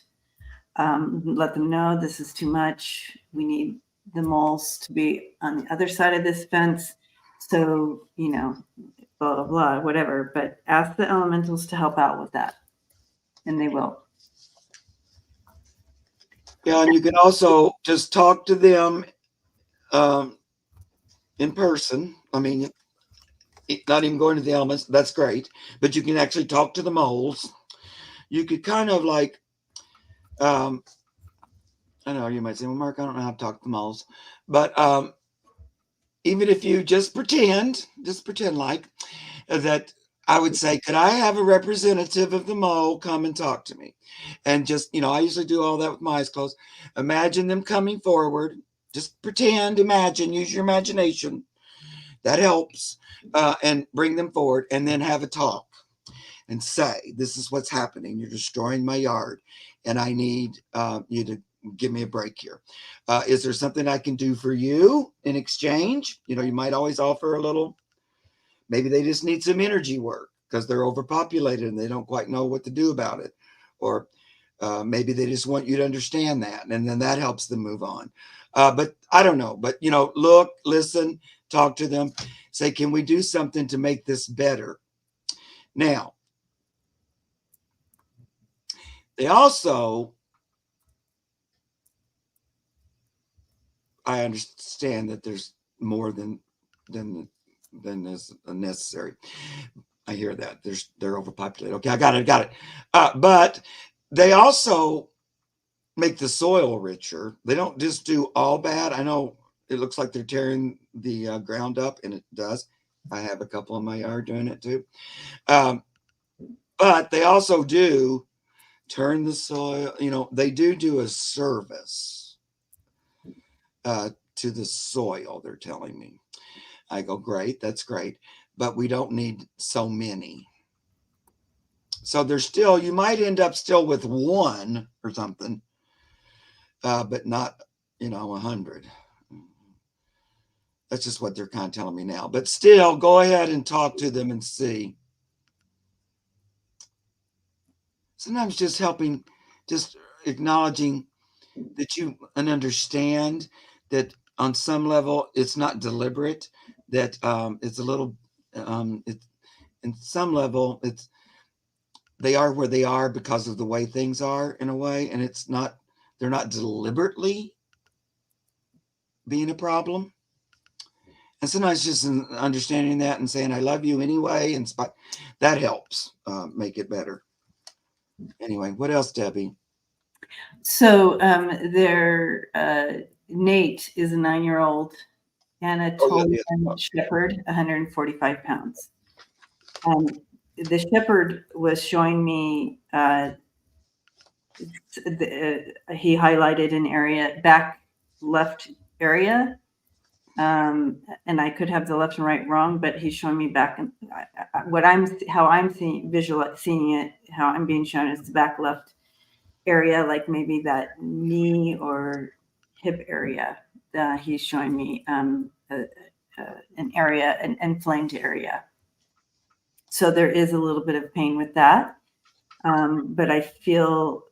Let them know this is too much. We need the moles to be on the other side of this fence. So, blah, blah, blah, whatever. But ask the elementals to help out with that, and they will. Yeah, and you can also just talk to them in person. I mean, not even going to the elements, that's great. But you can actually talk to the moles. You could kind of like, I know you might say, well, Mark, I don't know how to talk to the moles. But even if you just pretend like that I would say, could I have a representative of the mole come and talk to me? And just, I usually do all that with my eyes closed. Imagine them coming forward. Just pretend, imagine, use your imagination. That helps. And bring them forward and then have a talk and say, this is what's happening. You're destroying my yard. And I need you to give me a break here. Is there something I can do for you in exchange? You might always offer a little. Maybe they just need some energy work because they're overpopulated and they don't quite know what to do about it. Or maybe they just want you to understand that. And then that helps them move on. But I don't know. But, look, listen, talk to them. Say, can we do something to make this better? Now, they also, I understand that there's more than is necessary. I hear that they're overpopulated. Okay, I got it. But they also make the soil richer. They don't just do all bad. I know it looks like they're tearing the ground up, and it does. I have a couple in my yard doing it too. But they also do turn the soil. They do a service to the soil. They're telling me. I go, great, that's great, but we don't need so many. So there's still, you might end up still with one or something, but not, 100. That's just what they're kind of telling me now. But still, go ahead and talk to them and see. Sometimes just helping, just acknowledging that you understand that on some level it's not deliberate, that it's a little, it's in some level it's they are where they are because of the way things are in a way, and they're not deliberately being a problem. And sometimes just understanding that and saying I love you anyway, and that helps make it better. Anyway, what else, Debbie? So Nate is a 9-year-old Anatolian shepherd, 145 pounds. The shepherd was showing me, he highlighted an area, back left area. And I could have the left and right wrong, but he's showing me back. How I'm seeing it, how I'm being shown is the back left area, like maybe that knee or hip area. He's showing me an area, an inflamed area. So there is a little bit of pain with that. But I feel,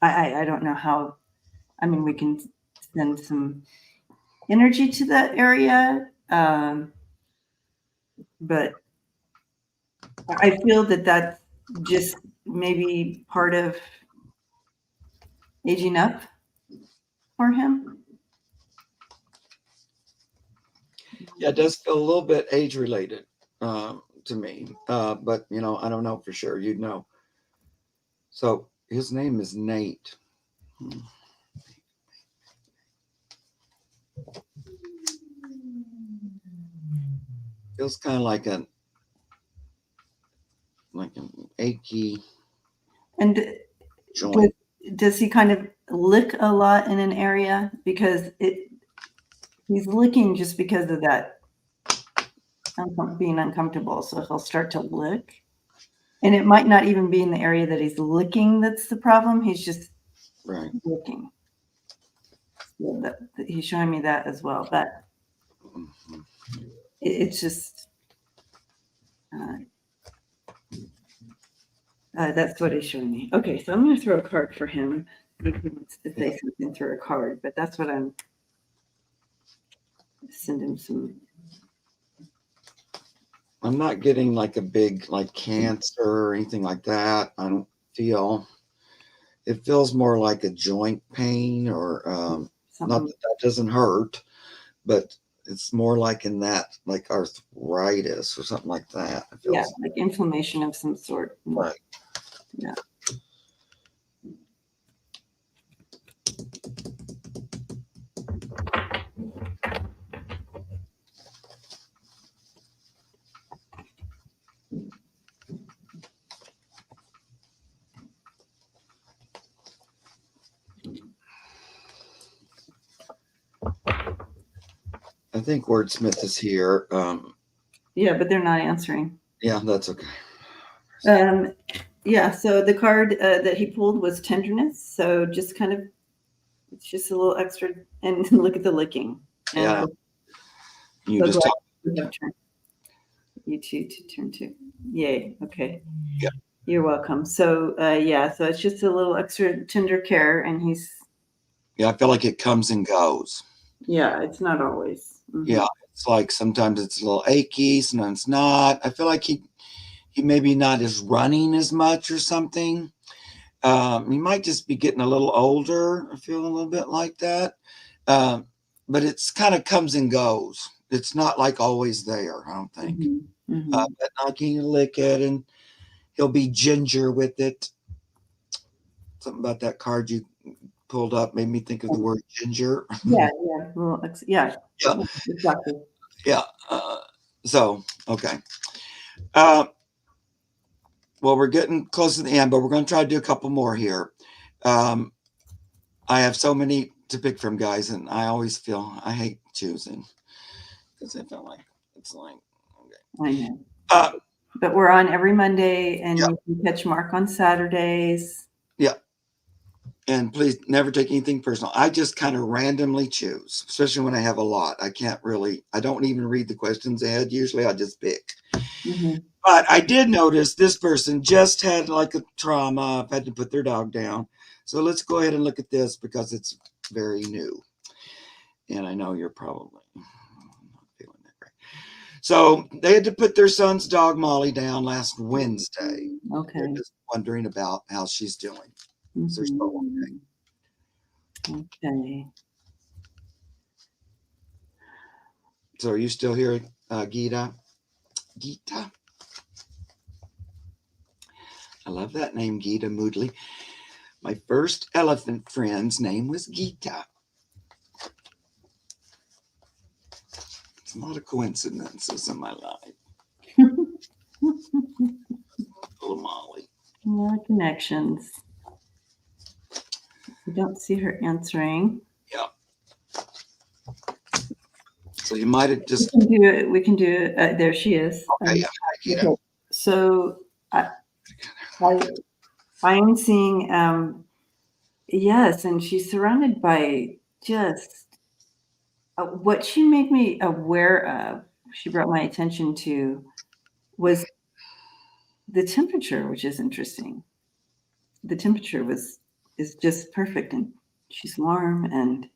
I don't know how, we can send some energy to that area. But I feel that that's just maybe part of aging up for him. Yeah, it does feel a little bit age related to me, but I don't know for sure. You'd know. So his name is Nate. Feels kind of like an achy And joint. does he kind of lick a lot in an area? Because he's licking just because of that being uncomfortable. So he'll start to lick. And it might not even be in the area that he's licking that's the problem. He's just licking. So he's showing me that as well. But it's just... that's what he's showing me. Okay, so I'm going to throw a card for him. He wants to say something through a card, but that's what I'm sending some. I'm not getting like a big cancer or anything like that. I don't feel. It feels more like a joint pain or not that doesn't hurt, but it's more like in that arthritis or something like that. It feels like inflammation of some sort. Right. Yeah. I think Wordsmith is here. Yeah, but they're not answering. Yeah, that's okay. Yeah, so the card that he pulled was tenderness. So just kind of, it's just a little extra. And look at the licking. And Yeah, you so just glad talk. you have turned you two to turn two. Yay. Okay. Yeah, You're welcome. So yeah, so it's just a little extra tender care, and he's yeah. I feel like it comes and goes. yeah, it's not always. Yeah, it's like sometimes it's a little achy, sometimes not. I feel like he maybe not is running as much or something. He might just be getting a little older. I feel a little bit like that. Um, but it's kind of comes and goes. It's not like always there, I don't think. But I can lick it and he'll be ginger with it. Something about that card you pulled up made me think of the word ginger. Yeah, yeah, well, yeah, Yeah, exactly. yeah. So, okay. Uh, well, we're getting close to the end, but we're going to try to do a couple more here. I have so many to pick from, guys, and I always feel I hate choosing because I feel like it's like okay. I know. Uh, But we're on every Monday, and yeah, you can catch Mark on Saturdays. yeah. And please never take anything personal. I just kind of randomly choose, especially when I have a lot. I can't really. I don't even read the questions ahead. Usually, I just pick. But I did notice this person just had like a trauma. I've had to put their dog down. So let's go ahead and look at this because it's very new. And I know you're probably not feeling that great. So they had to put their son's dog Molly down last Wednesday. Okay. They're just wondering about how she's doing. Is there still okay? Okay. So are you still here, Gita? Gita? I love that name, Gita Moodley. My first elephant friend's name was Gita. It's a lot of coincidences in my life. Little Molly. More connections. I don't see her answering. Yeah. So you might have just. We can do it. We can do it. There she is. Okay, yeah. Gita. Okay. So I am seeing yes, and she's surrounded by just what she made me aware of. She brought my attention to was the temperature, which is interesting. The temperature is just perfect, and she's warm, and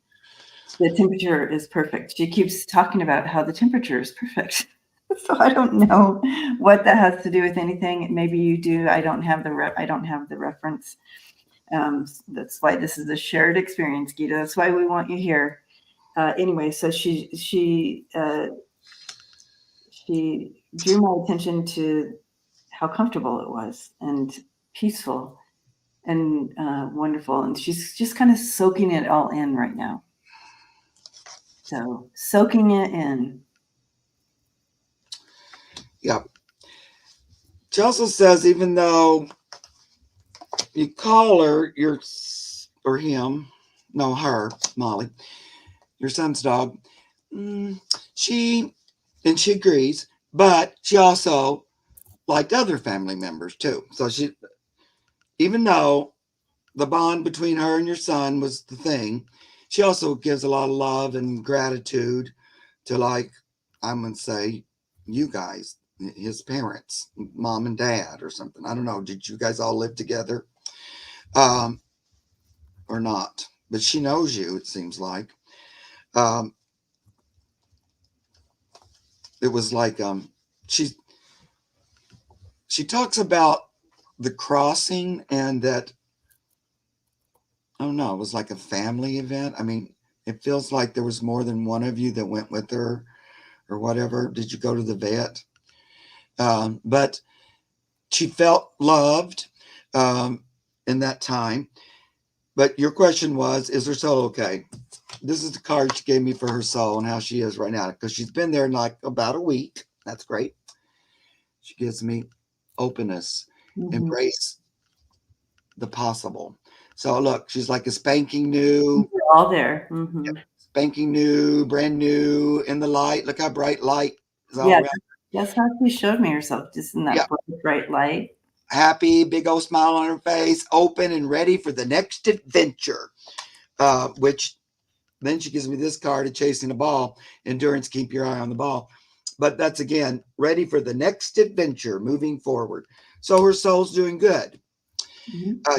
the temperature is perfect. She keeps talking about how the temperature is perfect. So I don't know what that has to do with anything. Maybe you do. I don't have the reference. That's why this is a shared experience, Gita. That's why we want you here. Anyway, so she drew my attention to how comfortable it was and peaceful and wonderful, and she's just kind of soaking it all in right now. So soaking it in. Yeah. She also says even though you call her your or him, no, her, Molly, your son's dog, she agrees, but she also liked other family members too. So she, even though the bond between her and your son was the thing, she also gives a lot of love and gratitude to, like, I'm gonna say, you guys, his parents, mom and dad or something. I don't know. Did you guys all live together? Um, or not? But she knows you, it seems like. Um, it was like she talks about the crossing and that I don't know, it was like a family event. I mean, it feels like there was more than one of you that went with her or whatever. Did you go to the vet? But she felt loved um, in that time. But your question was, is her soul okay? This is the card she gave me for her soul and how she is right now, because she's been there in like about a week. That's great. She gives me openness, embrace the possible. So look, she's like a spanking new. We're all there. spanking new, brand new in the light. Look how bright light is all Yeah, around. that's how she showed me herself, just in Yeah. that bright light. Happy, big old smile on her face, open and ready for the next adventure. Which then she gives me this card of chasing a ball. Endurance, keep your eye on the ball. But that's again, ready for the next adventure, moving forward. So her soul's doing good.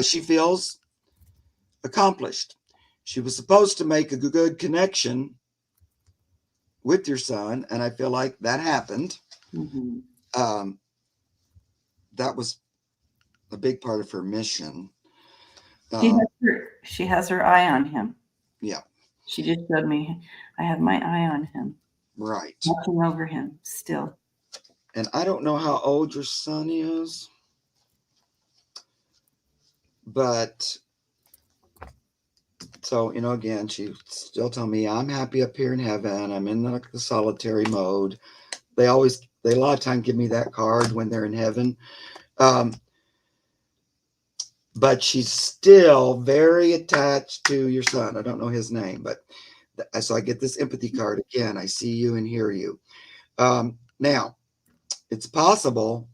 She feels accomplished. She was supposed to make a good connection with your son, and I feel like that happened. Mm-hmm. Um, that was a big part of her mission. She has her eye on him. Yeah, She just showed me. I have my eye on him, right. watching over him still. And I don't know how old your son is, but so, again, she still tell me I'm happy up here in heaven. I'm in the solitary mode. They a lot of time give me that card when they're in heaven. Um, but she's still very attached to your son. I don't know his name, but so I get this empathy card again. I see you and hear you. Now, it's possible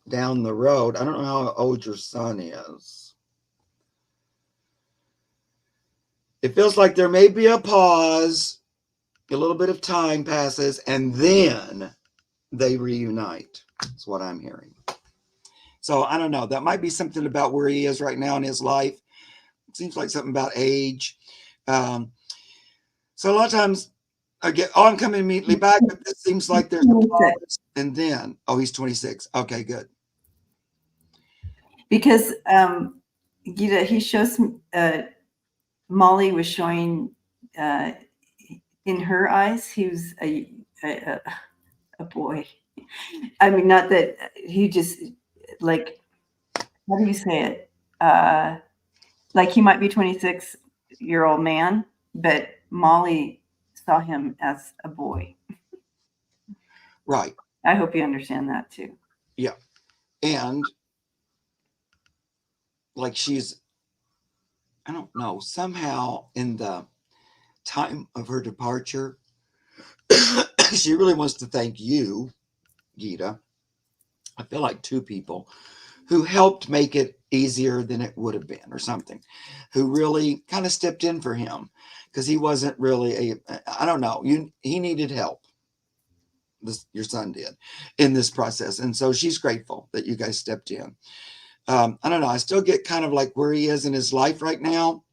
down the road. I don't know how old your son is. It feels like there may be a pause, a little bit of time passes, and then they reunite. That's what I'm hearing. So I don't know. That might be something about where he is right now in his life. It seems like something about age. Um, so a lot of times I get, I'm coming immediately back, but it seems like there's a 26. pause. And then, he's 26. Okay, good. Because Gita, he shows Molly was showing in her eyes he was a boy. I mean, not that he just like, how do you say it? Like he might be 26-year-old man, but Molly saw him as a boy. Right. I hope you understand that too. Yeah. And like I don't know, somehow in the time of her departure, she really wants to thank you, Gita. I feel like two people who helped make it easier than it would have been, or something, who really kind of stepped in for him because he wasn't really I don't know, he needed help. Your son did in this process. And so she's grateful that you guys stepped in. I don't know. I still get kind of like where he is in his life right now.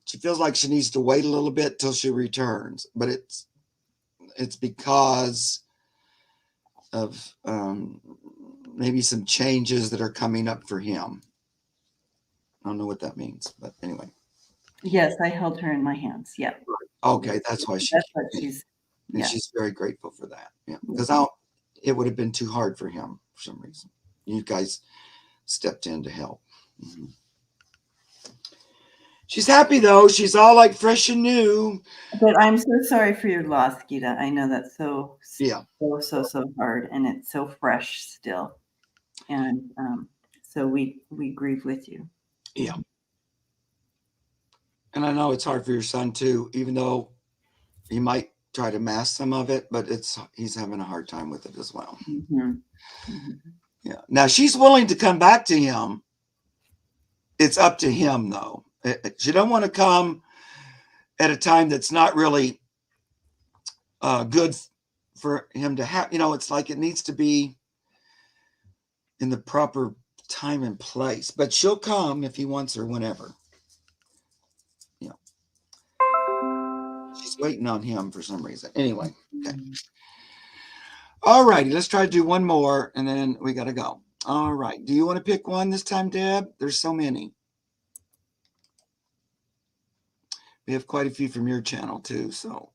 She feels like she needs to wait a little bit till she returns, but it's because of maybe some changes that are coming up for him. I don't know what that means, but anyway. Yes, I held her in my hands. Yeah. Okay, that's why That's what she's. and Yeah. she's very grateful for that. Yeah, because it would have been too hard for him for some reason. You guys stepped in to help. Mm-hmm. She's happy though. She's all like fresh and new. But I'm so sorry for your loss, Gita. I know that's so Yeah. so hard, and it's so fresh still, and so we grieve with you. Yeah. And I know it's hard for your son too, even though he might try to mask some of it, but he's having a hard time with it as well. Mm-hmm. Mm-hmm. Yeah. Now she's willing to come back to him. It's up to him though. She don't want to come at a time that's not really good for him to have. It's like it needs to be in the proper time and place. But she'll come if he wants her whenever. Yeah. She's waiting on him for some reason. Anyway, okay. All righty, let's try to do one more and then we got to go. All right. Do you want to pick one this time, Deb? There's so many. We have quite a few from your channel too, so.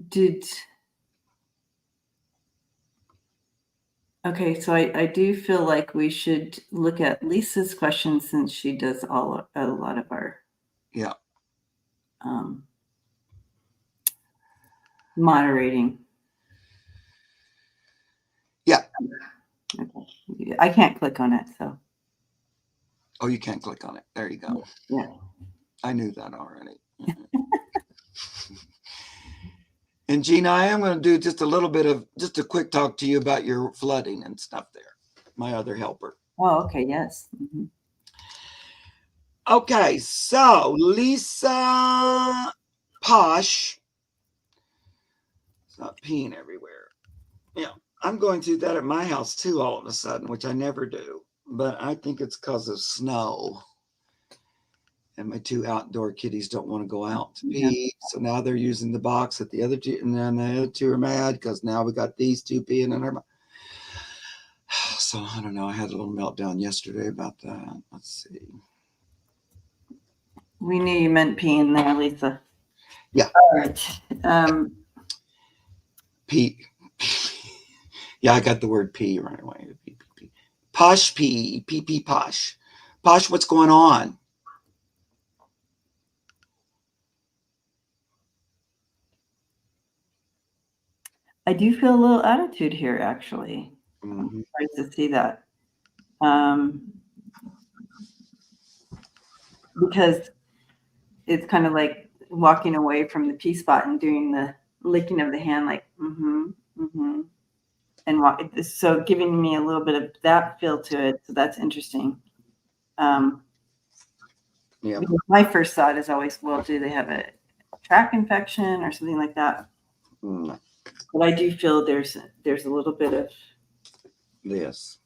Did Okay, so I do feel like we should look at Lisa's questions since she does a lot of our Yeah. um, moderating. Yeah. Okay. I can't click on it, so. Oh, you can't click on it. There you go. Yeah. I knew that already. And Gina, I am going to do just a quick talk to you about your flooding and stuff there. My other helper. Oh, okay. Yes. Mm-hmm. Okay, so Lisa Posh. Stop peeing everywhere. Yeah, I'm going through that at my house too all of a sudden, which I never do. But I think it's because of snow. And my two outdoor kitties don't want to go out to pee. So now they're using the box that the other two, and then the other two are mad because now we got these two peeing in our box. So I don't know. I had a little meltdown yesterday about that. Let's see. We knew you meant peeing there, Lisa. Yeah. All right. Pee. Yeah, I got the word pee right away. Posh pee. Pee posh. Posh, what's going on? I do feel a little attitude here, actually. Mm-hmm. I'm surprised to see that. Because it's kind of like walking away from the pee spot and doing the licking of the hand, like, and so giving me a little bit of that feel to it. So that's interesting. Yeah. My first thought is always, well, do they have a tract infection or something like that? Mm. But I do feel there's a little bit of this.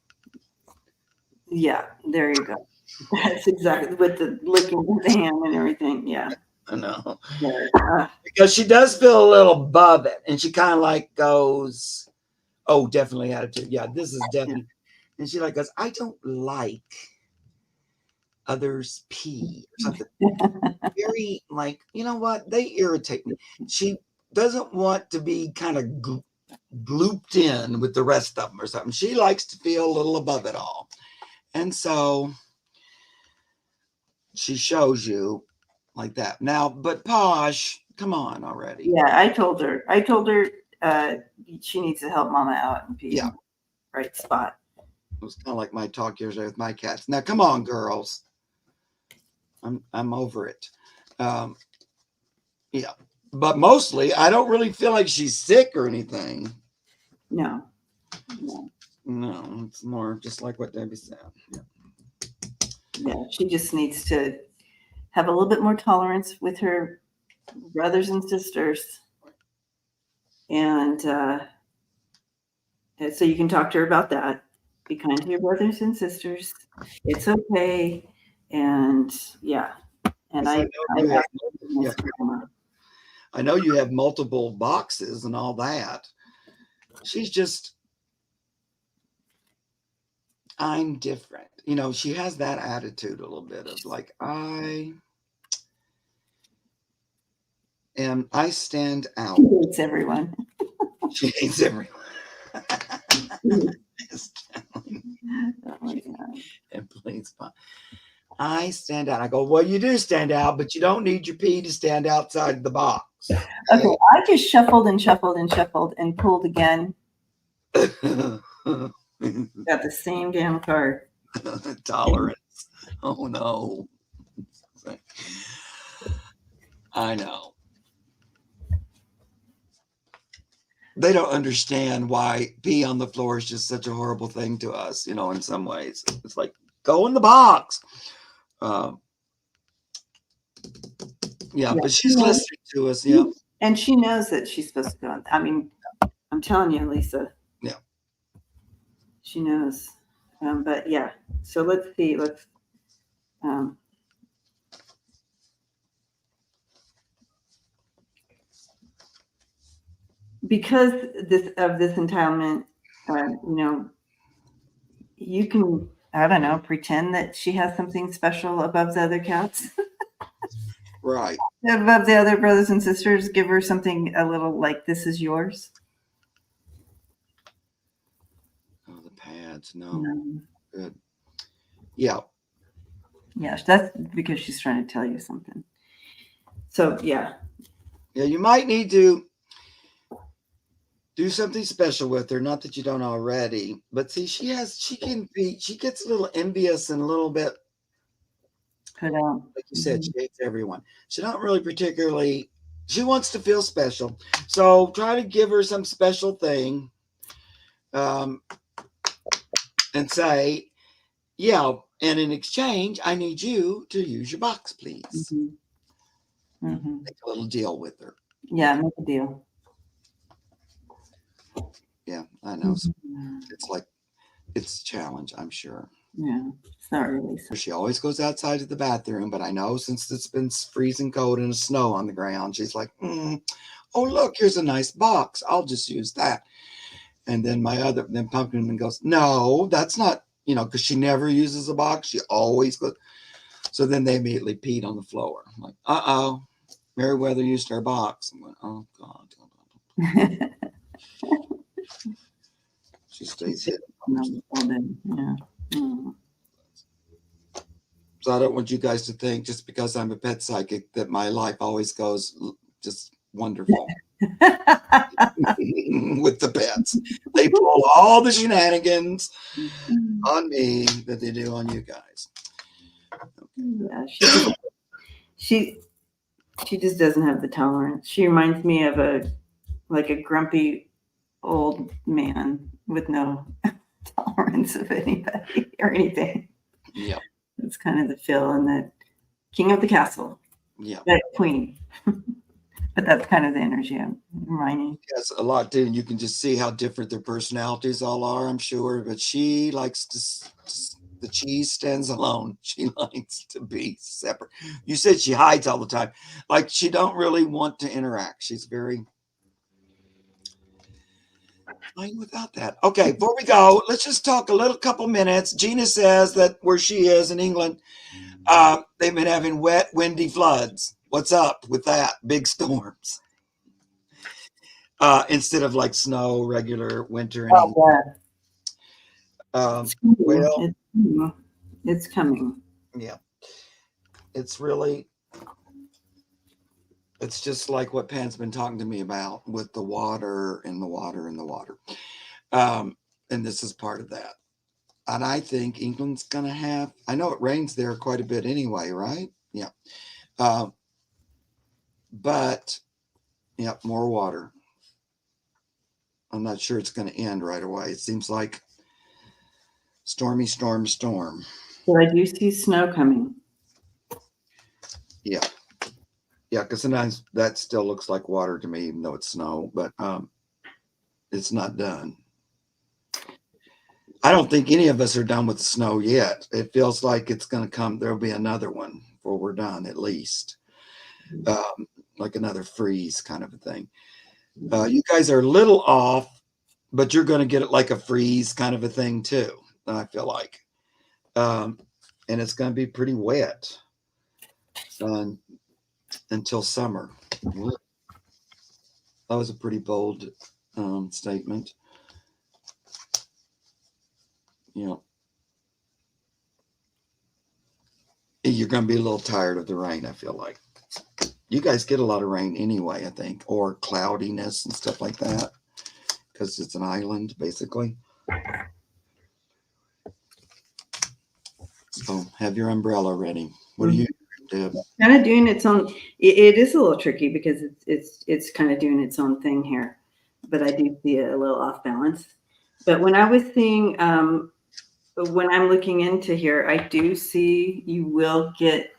Yeah, there you go. That's exactly with the licking of the hand and everything. Yeah. I know. Yeah. Because she does feel a little above it, and she kind of like goes, "Oh, definitely attitude. Yeah, this is definitely." Yeah. And she like goes, "I don't like others pee or something." Very like, you know what? They irritate me. She doesn't want to be kind of glooped in with the rest of them or something. She likes to feel a little above it all, and so she shows you like that. Now, but Posh, come on already. Yeah, I told her she needs to help Mama out and pee in the right spot. It was kind of like my talk yesterday with my cats. Now, come on, girls. I'm over it. Yeah, but mostly I don't really feel like she's sick or anything. No, it's more just like what Debbie said. Yeah, she just needs to have a little bit more tolerance with her brothers and sisters, and so you can talk to her about that. Be kind to your brothers and sisters. It's okay, and yeah. And I know you have multiple boxes and all that. She's just, I'm different. She has that attitude a little bit of like, I stand out. She hates everyone. She hates everyone. Oh my God. And please, I stand out. I go, well, you do stand out, but you don't need your pee to stand outside the box. Okay, I just shuffled and shuffled and shuffled and pulled again. Got the same damn card. Tolerance. Oh no. I know. They don't understand why pee on the floor is just such a horrible thing to us, in some ways. It's like, go in the box. Yeah, but she's listening to us. Yeah. And she knows that she's supposed to go. I mean, I'm telling you, Lisa. Yeah. She knows. But yeah, so let's see. Because of this entitlement, you can, I don't know, pretend that she has something special above the other cats. Right. Above the other brothers and sisters, give her something a little like, this is yours. Oh, the pads. No. Good. Yeah. Yes, that's because she's trying to tell you something. So, yeah. Yeah, you might need to do something special with her. Not that you don't already, but see, she gets a little envious and a little bit put out. Like you said, she hates everyone. She don't really particularly. She wants to feel special, so try to give her some special thing, um, and say, "Yeah, and in exchange, I need you to use your box, please." Mm-hmm. Mm-hmm. Make a little deal with her. Yeah, make a deal. Yeah, I know. So Mm-hmm. it's like it's a challenge, I'm sure. Yeah, sorry, Lisa. She always goes outside to the bathroom, but I know since it's been freezing cold and snow on the ground, she's like, "Oh look, here's a nice box. I'll just use that." And then then Pumpkin goes, "No, that's not, because she never uses a box. She always goes." So then they immediately peed on the floor. I'm like, "Uh-oh, Meriwether used her box." I went, "Oh God." She stays hidden. Yeah. Mm. So I don't want you guys to think just because I'm a pet psychic that my life always goes just wonderful with the pets. They pull all the shenanigans on me that they do on you guys. Yeah, she she just doesn't have the tolerance. She reminds me of a grumpy old man with no tolerance of anybody or anything. Yeah. It's kind of the feel and the king of the castle, Yeah. that queen. But that's kind of the energy I'm reminding. Yes, a lot too. And you can just see how different their personalities all are, I'm sure. But she likes the cheese stands alone. She likes to be separate. You said she hides all the time. Like she don't really want to interact. She's very fine without that. Okay, before we go, let's just talk a little couple minutes. Gina says that where she is in England, they've been having wet, windy floods. What's up with that? Big storms. Instead of like snow, regular winter in Oh England. yeah, Well, it's coming. yeah, it's really, it's just like what Pan's been talking to me about with the water and the water and the water. And this is part of that. And I think England's going to have, I know it rains there quite a bit anyway, right? Yeah. But, yeah, more water. I'm not sure it's going to end right away. It seems like stormy storm. So I do see snow coming. Yeah. Yeah, because sometimes that still looks like water to me, even though it's snow, but it's not done. I don't think any of us are done with the snow yet. It feels like it's going to come. There'll be another one before we're done, at least, like another freeze kind of a thing. You guys are a little off, but you're going to get it like a freeze kind of a thing too. I feel like, and it's going to be pretty wet until summer. That was a pretty bold statement. You're going to be a little tired of the rain, I feel like. You guys get a lot of rain anyway, I think, or cloudiness and stuff like that, because it's an island, basically. So have your umbrella ready. What do you do? Kind of doing its own. It is a little tricky because it's kind of doing its own thing here, but I do see it a little off balance. But when I was seeing, when I'm looking into here, I do see you will get.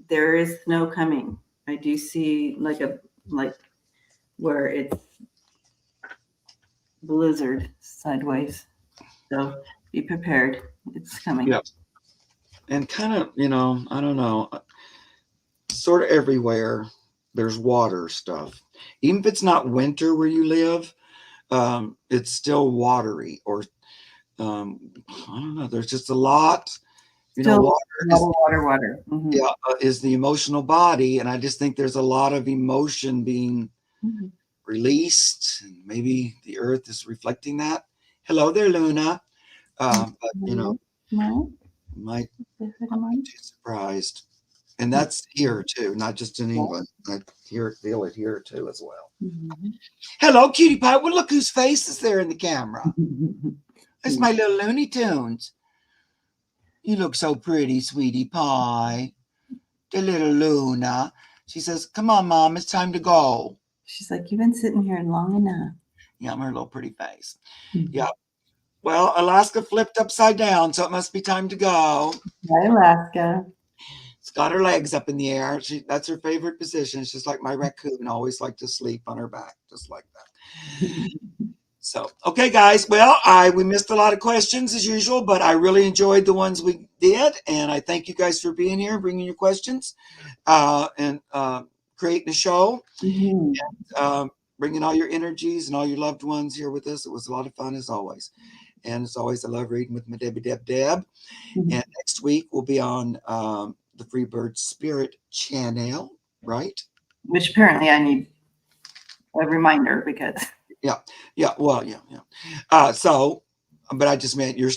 There is snow coming. I do see like where it's blizzard sideways. So be prepared. It's coming. Yeah. And kind of, I don't know, sort of everywhere there's water stuff. Even if it's not winter where you live, it's still watery. Or I don't know. There's just a lot. Water. Mm-hmm. Yeah, is the emotional body, and I just think there's a lot of emotion being released, and maybe the earth is reflecting that. Hello there, Luna. But might not be too surprised. And that's here too, not just in England. I feel it here too as well. Mm-hmm. Hello, cutie pie. Well, look whose face is there in the camera. It's my little Looney Tunes. You look so pretty, sweetie pie. the little Luna. She says, come on, Mom, it's time to go. She's like, you've been sitting here long enough. Yeah, her little pretty face. Mm-hmm. Yeah. Well, Alaska flipped upside down, so it must be time to go. Hi, Alaska. It's got her legs up in the air. That's her favorite position. It's just like my raccoon always like to sleep on her back, just like that. So, okay, guys. Well, we missed a lot of questions as usual, but I really enjoyed the ones we did, and I thank you guys for being here, bringing your questions, and creating a show, Mm-hmm. and, bringing all your energies and all your loved ones here with us. It was a lot of fun as always, and as always, I love reading with my Debbie Deb. Mm-hmm. And next week we'll be on the Freebird Spirit channel, right? Which apparently I need a reminder because. Yeah. Well, yeah. So, but I just meant you're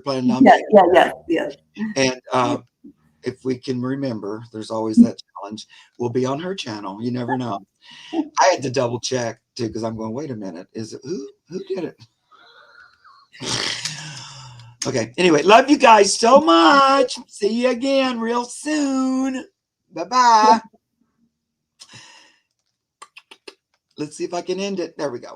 planning on Yes, being, yes. and if we can remember, there's always that challenge. We'll be on her channel. You never know. I had to double check too because I'm going. Wait a minute. Is it who did it? Okay. Anyway, love you guys so much. See you again real soon. Bye bye. Let's see if I can end it. There we go.